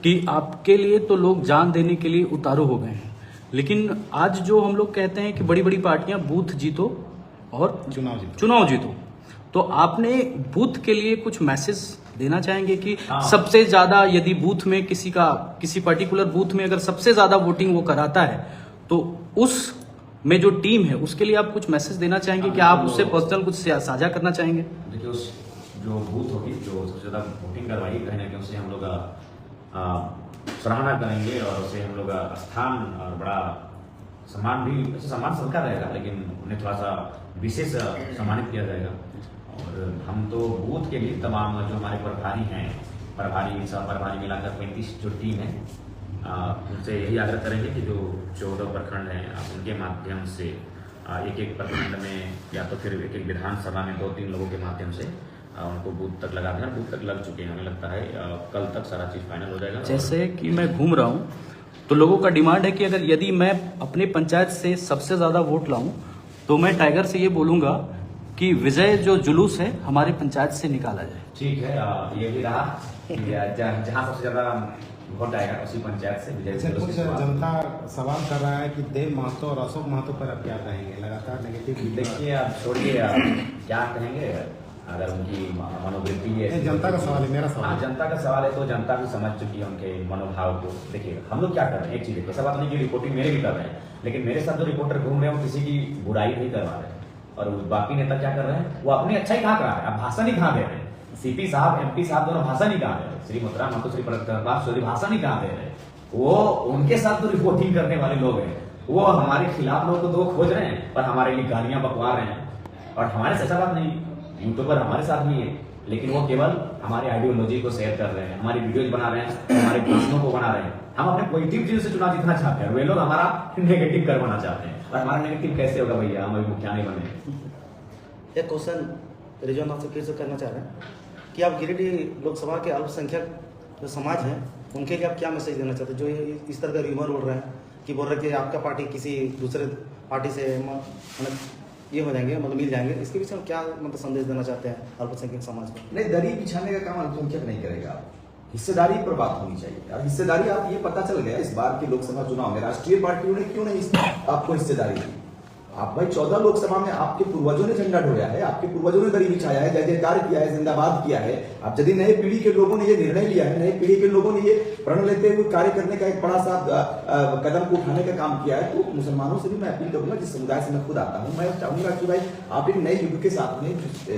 कि आपके लिए तो लोग जान देने के लिए उतारू हो गए हैं, लेकिन आज जो हम लोग कहते हैं कि बड़ी बड़ी पार्टियां बूथ जीतो और चुनाव जीतो, तो आपने बूथ के लिए कुछ मैसेज देना चाहेंगे कि सबसे ज्यादा यदि बूथ में किसी पर्टिकुलर बूथ में अगर सबसे ज्यादा वोटिंग वो कराता है तो उस में जो टीम है उसके लिए आप कुछ मैसेज देना चाहेंगे कि आप उससे पर्सनल कुछ साझा करना चाहेंगे? देखिए उस जो बूथ होगी जो सबसे ज्यादा वोटिंग करवाई कहीं ना कहीं उससे हम लोग सराहना करेंगे और उसे हम लोग स्थान और बड़ा सम्मान भी, सम्मान सबका रहेगा लेकिन उन्हें थोड़ा सा विशेष सम्मानित किया जाएगा। और हम तो बूथ के लिए तमाम जो हमारे प्रभारी हैं, प्रभारी सह प्रभारी मिलाकर 35 जो टीम है, उनसे यही आग्रह करेंगे कि जो 14 प्रखंड हैं आप उनके माध्यम से एक प्रखंड में या तो फिर एक विधानसभा में 2-3 लोगों के माध्यम से उनको बूथ तक लगा दें। बूथ तक लग चुके हैं, हमें लगता है कल तक सारा चीज फाइनल हो जाएगा। जैसे कि मैं घूम रहा हूँ तो लोगों का डिमांड है कि अगर यदि मैं अपने पंचायत से सबसे ज्यादा वोट लाऊं तो मैं टाइगर से ये बोलूंगा कि विजय जो जुलूस है हमारे पंचायत से निकाला जाए। ठीक है, ये भी रहा जहाँ सबसे ज्यादा वोट आएगा उसी पंचायत से विजय। कुछ जनता सवाल कर रहा है कि देव महतो और अशोक महतो पर आप क्या कहेंगे? लगातार नेगेटिव। देखिए आप छोड़िए, क्या कहेंगे, अगर उनकी मनोवृत्ति है, जनता का सवाल है, मेरा सवाल। हाँ, जनता का सवाल है तो जनता भी समझ चुकी है उनके मनोभाव को। देखिए हम लोग क्या कर रहे हैं, एक चीज है, ऐसा बात नहीं कि रिपोर्टिंग मेरे भी कर रहे हैं, लेकिन मेरे साथ जो रिपोर्टर घूम रहे हैं वो किसी की बुराई नहीं करवा रहे हैं और बाकी नेता क्या कर रहे हैं, वो अपनी अच्छा ही कहा रहा है। आप भाषण ही कहाँ दे रहे हैं, सीपी साहब MP साहब दोनों भाषण ही कहाँ दे रहे हैं, श्री मुद्रा महतो श्री प्रताप चौधरी भाषण ही कहाँ दे रहे हैं। वो उनके साथ तो रिपोर्टिंग करने वाले लोग हैं, वो हमारे खिलाफ लोग तो खोज रहे हैं पर हमारे लिए गालियां बकवा रहे हैं। और हमारे से ऐसा बात नहीं, यूट्यूबर हमारे साथ भी है लेकिन वो केवल हमारे आइडियोलॉजी को शेयर कर रहे हैं, हमारी वीडियोज बना रहे हैं, हमारे प्रश्नों को बना रहे हैं। हम अपने पॉजिटिव चीज से चुनाव जीतना चाहते हैं, वे लोग हमारा नेगेटिव करवाना चाहते हैं। और हमारा नेगेटिव कैसे होगा भैया, हम अभी मुखिया नहीं बने। एक क्वेश्चन रिजवान आपसे फिर से करना चाह रहे हैं कि आप गिरिडीह लोकसभा के अल्पसंख्यक जो समाज है उनके लिए आप क्या मैसेज देना चाहते हैं, जो इस तरह का र्यूमर उड़ रहा है कि बोल रहे कि आपका पार्टी किसी दूसरे पार्टी से मतलब ये हो जाएंगे, मतलब मिल जाएंगे, इसके विषय में क्या मतलब संदेश देना चाहते हैं अल्पसंख्यक समाज को? नहीं, दरी बिछाने का काम अल्पसंख्यक नहीं करेगा, हिस्सेदारी पर बात होनी चाहिए। और हिस्सेदारी आप ये पता चल गया इस बार के लोकसभा चुनाव में राष्ट्रीय पार्टियों ने क्यों नहीं आपको हिस्सेदारी दी। आप भाई 14 लोकसभा में आपके पूर्वजों ने झंडा ढोया है, आपके पूर्वजों ने दरी बिछाया है, जय जयकार किया है, जिंदाबाद किया है। अब यदि नए पीढ़ी के लोगों ने ये निर्णय लिया है, नई पीढ़ी के लोगों ने ये प्रण लेते हुए कार्य करने का एक बड़ा सा कदम को उठाने का काम किया है, तो मुसलमानों से भी मैं अपील करूंगा, जिस समुदाय से मैं खुद आता हूं, मैं चाहूंगा कि भाई आप एक नए युग के साथ में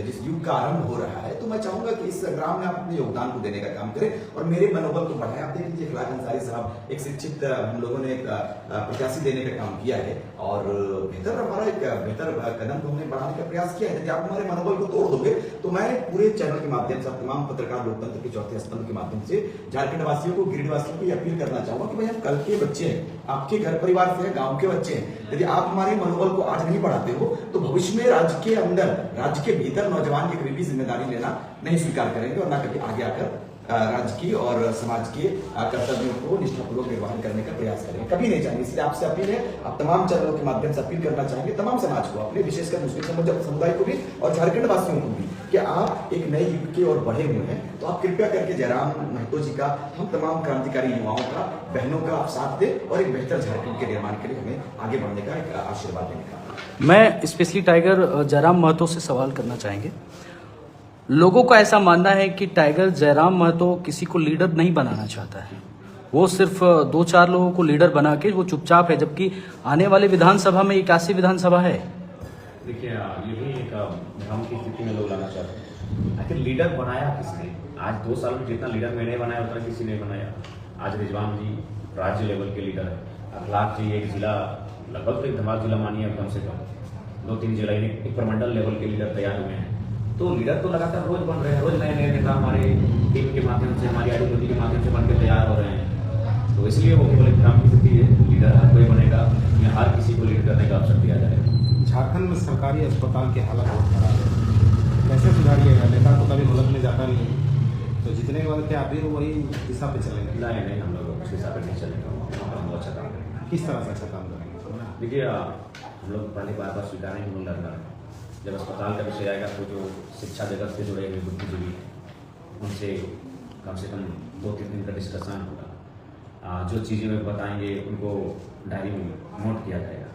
जिस युग का आरंभ हो रहा है, तो मैं चाहूंगा कि इस संग्राम में आप अपने योगदान को देने का काम करें और मेरे मनोबल को बढ़ाएं। आप देख लीजिए इखलाक अंसारी साहब एक शिक्षित हम लोगों ने प्रत्याशी देने का काम किया है और बेहतर हमारा एक बेहतर कदम को हमने बढ़ाने का प्रयास किया है। यदि आप हमारे मनोबल को तोड़ दोगे तो मैं पूरे चैनल के माध्यम से तमाम पत्रकार लोकतंत्र के चौथे स्तंभ के माध्यम से झारखंड वासियों को, गिरिडीह वासियों को ये अपील करना चाहूंगा कि भाई हम कल के बच्चे हैं, आपके घर परिवार से, गांव के बच्चे हैं। यदि आप हमारे मनोबल को आज नहीं बढ़ाते हो तो भविष्य में राज्य के अंदर, राज्य के भीतर नौजवान की कभी जिम्मेदारी लेना नहीं स्वीकार करेंगे और ना कभी आगे आकर राज्य की और समाज के कर्तव्यों को निष्ठापूर्वक निर्वहन करने का प्रयास करेंगे, कभी नहीं चाहेंगे। इसलिए आपसे अपील है, आप तमाम चैनलों के माध्यम से अपील करना चाहेंगे तमाम समाज को, अपने विशेषकर मुस्लिम समुदाय को भी और झारखंड वासियों को भी, कि आप एक नए युग के और बढ़े हुए हैं, तो आप कृपया करके जयराम महतो जी का, हम तमाम क्रांतिकारी युवाओं का, बहनों का आप साथ दें और एक बेहतर झारखंड के निर्माण के लिए हमें आगे बढ़ने का एक आशीर्वाद देने का। मैं स्पेशली टाइगर जयराम महतो से सवाल करना चाहेंगे। लोगों का ऐसा मानना है कि टाइगर जयराम महतो किसी को लीडर नहीं बनाना चाहता है, वो सिर्फ 2-4 लोगों को लीडर बना के वो चुपचाप है, जबकि आने वाले विधानसभा में 81 विधानसभा है। देखिए ये भी एक भ्रम की स्थिति में लोग लाना चाहते हैं। आखिर लीडर बनाया किसने? आज 2 साल में जितना लीडर मैंने बनाया उतना किसी ने बनाया। आज रिजवान जी राज्य लेवल के लीडर है, अखलाक जी एक जिला, लगभग तो धमाल जिला मानिए कम से कम 2-3 जिला, एक प्रमंडल लेवल के लीडर तैयार हुए हैं। तो लीडर तो लगातार रोज बन रहे हैं, रोज नए नए नेता हमारे टीम के माध्यम से, हमारी आइडियोलॉजी के माध्यम से बनकर तैयार हो रहे हैं। तो इसलिए वो केवल एक काम की स्थिति है, लीडर हर कोई बनेगा या हर किसी को लीड करने का अवसर दिया जाएगा। झारखंड में सरकारी अस्पताल की हालत बहुत खराब है, कैसे सुधारिएगा? नेता तो कभी मुल्क में जाता नहीं, तो जितने के बाद क्या आप भी वही दिशा पे चलेंगे? नहीं, हम लोग उस हिसाब से नहीं चलेंगे, हम लोग अच्छा काम करेंगे। किस तरह से अच्छा काम करेंगे? देखिए हम लोग पहले बार स्वीकारें कि लोग लड़ना है। जब अस्पताल का विषय आएगा तो जो शिक्षा जगत से जुड़े हुए बुद्धिजीवी उनसे कम से कम 2-3 दिन का डिस्कशन होगा। जो चीज़ें वे बताएंगे उनको डायरी में नोट किया जाएगा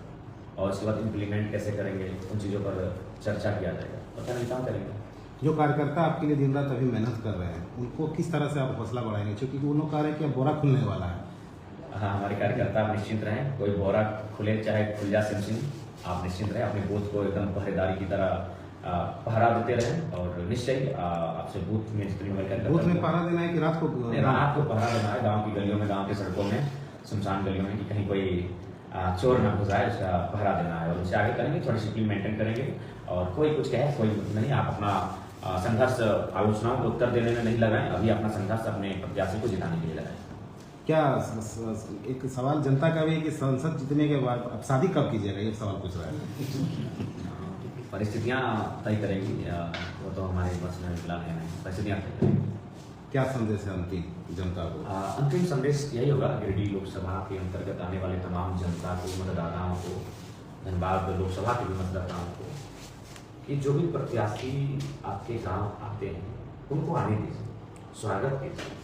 और उसके बाद इम्प्लीमेंट कैसे करेंगे उन चीज़ों पर चर्चा किया जाएगा और क्या काम करेंगे। जो कार्यकर्ता आपके लिए दिन रात अभी मेहनत कर रहे हैं उनको किस तरह से आप हौसला बढ़ाएंगे, क्योंकि वो लोग कह रहे हैं कि अब बोरा खुलने वाला है? हाँ, हमारे कार्यकर्ता आप निश्चिंत रहें, कोई बोरा खुले चाहे खुल जा सिम, आप निश्चिंत रहें, अपने बूथ को एकदम पहरेदारी की तरह पहरा देते रहें और निश्चय आपसे बूथ में जितनी हमारे बूथ में पहरा देना है कि रात को? रात को पहरा देना है, गांव की गलियों में, गांव की सड़कों में, सुनसान गलियों में, कि कहीं कोई चोर ना घुस जाए, उसका पहरा देना है। और उससे आगे करेंगे, थोड़ी डिसिप्लिन मेंटेन करेंगे और कोई कुछ कहे कोई नहीं, आप अपना संघर्ष आलोचनाओं को उत्तर देने में नहीं लगाएं, अभी अपना संघर्ष अपने प्रत्याशी को जिताने के लिए लगाएं। क्या एक सवाल जनता का भी है कि संसद जीतने के बाद अब शादी कब कीजिएगा, ये सवाल पूछ रहा है। परिस्थितियां तय करेंगी, वो तो हमारे बस में फिलहाल है नहीं, परिस्थितियां तय करेंगी। क्या संदेश है अंतिम जनता को? अंतिम संदेश यही होगा, गिरिडीह लोकसभा के अंतर्गत आने वाले तमाम जनता को, मतदाताओं को, धनबाद लोकसभा के भी मतदाताओं को, कि जो भी प्रत्याशी आपके गांव आते हैं उनको आने दीजिए, स्वागत कीजिए,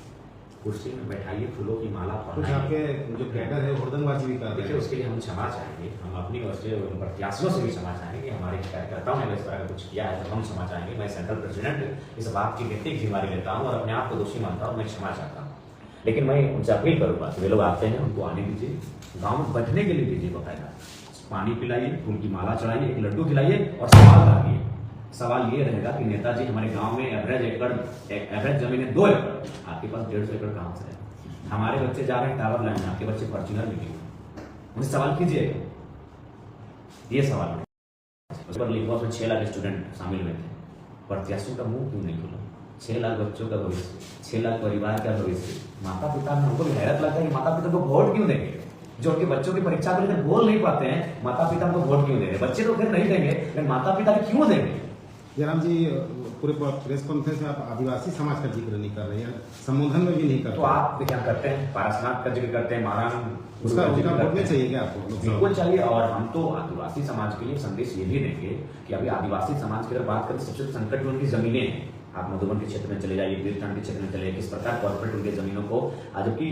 कुर्सी में बैठाइए, फूलों की माला कुछ आपके जो कैडर है हुड़दंगबाजी भी कर रहे हैं। देखिए उसके लिए हम क्षमा चाहेंगे, हम अपनी ओर से प्रत्याशियों से भी क्षमा चाहेंगे कि हमारे कार्यकर्ताओं ने इस तरह का कुछ किया है तो हम क्षमा चाहेंगे। मैं सेंट्रल प्रेसिडेंट इस बात की नैतिक जिम्मेदारी लेता हूँ और अपने आप को दोषी मानता हूँ, मैं क्षमा चाहता हूँ। लेकिन मैं उनसे अपील करूँगा कि वे लोग आते हैं उनको आने दीजिए, गाँव में बैठने के लिए दीजिए, बकायदा पानी पिलाइए, फूल की माला चढ़ाइए, एक लड्डू खिलाइए और सवाल रखिए। सवाल ये रहेगा कि नेताजी हमारे गांव में एवरेज जमीन है 2 एकड़, आपके पास 150 एकड़ कहाँ से है? हमारे बच्चे जा रहे हैं टावर लाइन में, आपके बच्चे फॉर्च्यूनर में क्यों? उनसे सवाल कीजिएगा, ये सवाल है। उस पर लिखा उसमें 6 लाख स्टूडेंट शामिल हुए थे, प्रत्याशियों का मुंह क्यों नहीं खुला? 6 लाख बच्चों का भविष्य, 6 लाख परिवार का भविष्य, माता पिता में हमको भी हैरत लगता है कि माता पिता को वोट क्यों देंगे? जो उनके बच्चों की परीक्षा को लेकर बोल नहीं पाते हैं, माता पिता को वोट क्यों दे रहे? बच्चे तो फिर नहीं देंगे, लेकिन माता पिता क्यों देंगे? जयराम जी पूरे प्रेस कॉन्फ्रेंस में आप आदिवासी समाज का जिक्र नहीं कर रहे हैं, संबोधन में भी नहीं करते। तो आप क्या करते हैं? पारसनाथ का जिक्र करते हैं, महाराण उसका वोट में चाहिए क्या आपको? बिल्कुल चाहिए। और हम तो आदिवासी समाज के लिए संदेश ये भी देंगे कि अभी आदिवासी समाज की अगर बात करें, सबसे संकट में उनकी जमीनें हैं। आप मधुबन के क्षेत्र में चले जाइए, तीर्थन के क्षेत्र में चले जाइए, किस प्रकार कॉर्पोरेट उनके जमीनों को, जबकि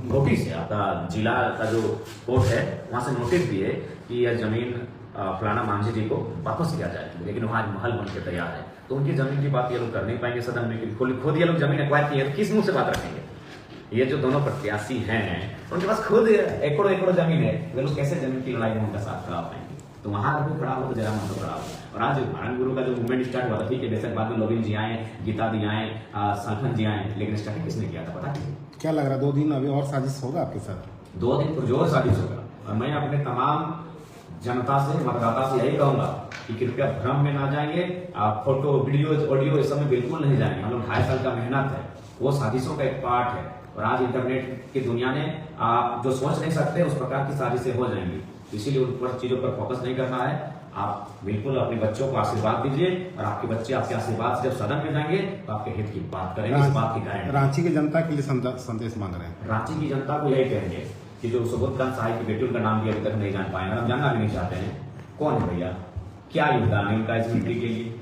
नोटिस है, आपका जिला का जो कोर्ट है वहां से नोटिस भी है कि यह जमीन फलाना मांझी जी को वापस किया जाए, लेकिन वहां महल बन के तैयार है। तो उनकी जमीन की बात ये लोग कर नहीं पाएंगे सदन में, कि खुद ये लोग जमीन एक्वायर किए तो किस मुंह से बात रखेंगे। ये जो दोनों प्रत्याशी हैं उनके पास खुद एकड़ों एकड़ों जमीन है, वे लोग कैसे जमीन की लड़ाई में उनका साथ खड़ा पाएंगे। तो वहां भी खड़ा हो तो जयराम महतो खड़ा हो। और आज भारत गुरु का जो मूवमेंट स्टार्ट हुआ था, ठीक है बेशक बाद में लोबिन जी आए, गीता दी आए, संगठन जी आए, लेकिन स्टार्ट किसने किया था पता है? क्या लग रहा है 2 दिन अभी और साजिश होगा आपके साथ? 2 दिन पुरजोर साजिश होगा। और मैं अपने तमाम जनता से, मतदाता से यही कहूंगा कि कृपया भ्रम में ना जाएंगे। आप फोटो, वीडियो, ऑडियो इस सब में बिल्कुल नहीं जाएंगे। हम लोग 2.5 साल का मेहनत है, वो साजिशों का एक पार्ट है। और आज इंटरनेट की दुनिया ने आप जो सोच नहीं सकते उस प्रकार की साजिशें हो जाएंगी। इसीलिए उन पर चीजों पर फोकस नहीं करना है। आप बिल्कुल अपने बच्चों को आशीर्वाद दीजिए, और आपके बच्चे आपके आशीर्वाद से जब सदन में जाएंगे तो आपके हित की बात करेंगे। इस बात की गारंटी रांची की जनता के लिए संदेश मांग रहे हैं। रांची की जनता को यही कहेंगे कि जो सुबोधकांत साहिब की बेटी, उनका नाम भी अभी तक नहीं जान पाए, हम जानना भी नहीं चाहते हैं कौन है भैया, क्या योगदान है उनका इस मिट्टी के लिए।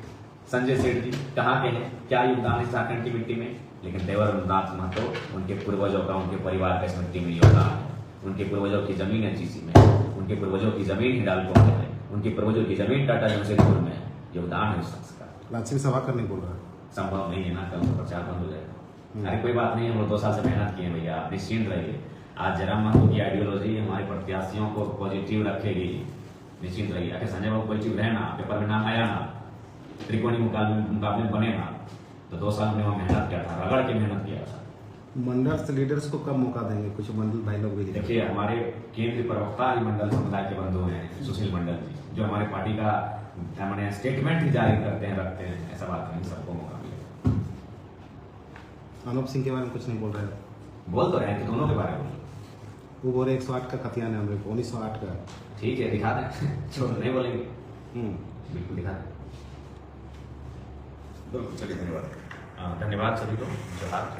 संजय सेठ जी कहाँ के हैं, क्या योगदान है झारखंड की मिट्टी में। लेकिन देवर नाथ महतो, उनके पूर्वजों का, उनके परिवार का इस मिट्टी में योगदान है। उनके पूर्वजों की जमीन है जीसी में, उनके पूर्वजों की जमीन हिडाल्को में है, उनके पूर्वजों की जमीन टाटा जमशेदपुर में है। योगदान है उस शख्स का। रांची में सभा करने बोल रहा है। संभव नहीं है ना, कल प्रचार बंद हो जाएगा। अरे कोई बात नहीं है, हम लोग 2 साल से मेहनत किए भैया, आप निश्चिंत रहिए। आज जयराम महतो की आइडियोलॉजी हमारे प्रत्याशियों को पॉजिटिव रखेगी, निश्चिंत रहिए। अगर संजय बाबू पॉजिटिव रहे ना, पेपर में नाम आया ना, त्रिकोणीय मुकाबले बने ना, तो 2 साल में हम मेहनत किया था, रगड़ के मेहनत किया था। मंडल लीडर्स को कब मौका देंगे? कुछ मंडल भाई लोग भी देखिए, हमारे केंद्रीय प्रवक्ता ही मंडल समुदाय के बंधु हैं, सुशील मंडल जी, जो हमारे पार्टी का मैंने स्टेटमेंट ही जारी करते हैं, रखते हैं। ऐसा बात नहीं, सबको मौका मिलेगा। अनूप सिंह के बारे में कुछ नहीं बोल रहे हैं? बोल तो रहे हैं कि दोनों के बारे में। वो बोल रहे 108 का खतियान है हम लोग, 1908 का। ठीक है, दिखा दें। छोड़, नहीं बोलेंगे, बिल्कुल दिखा दें। बिल्कुल, चलिए, धन्यवाद। धन्यवाद सभी को। जोहार।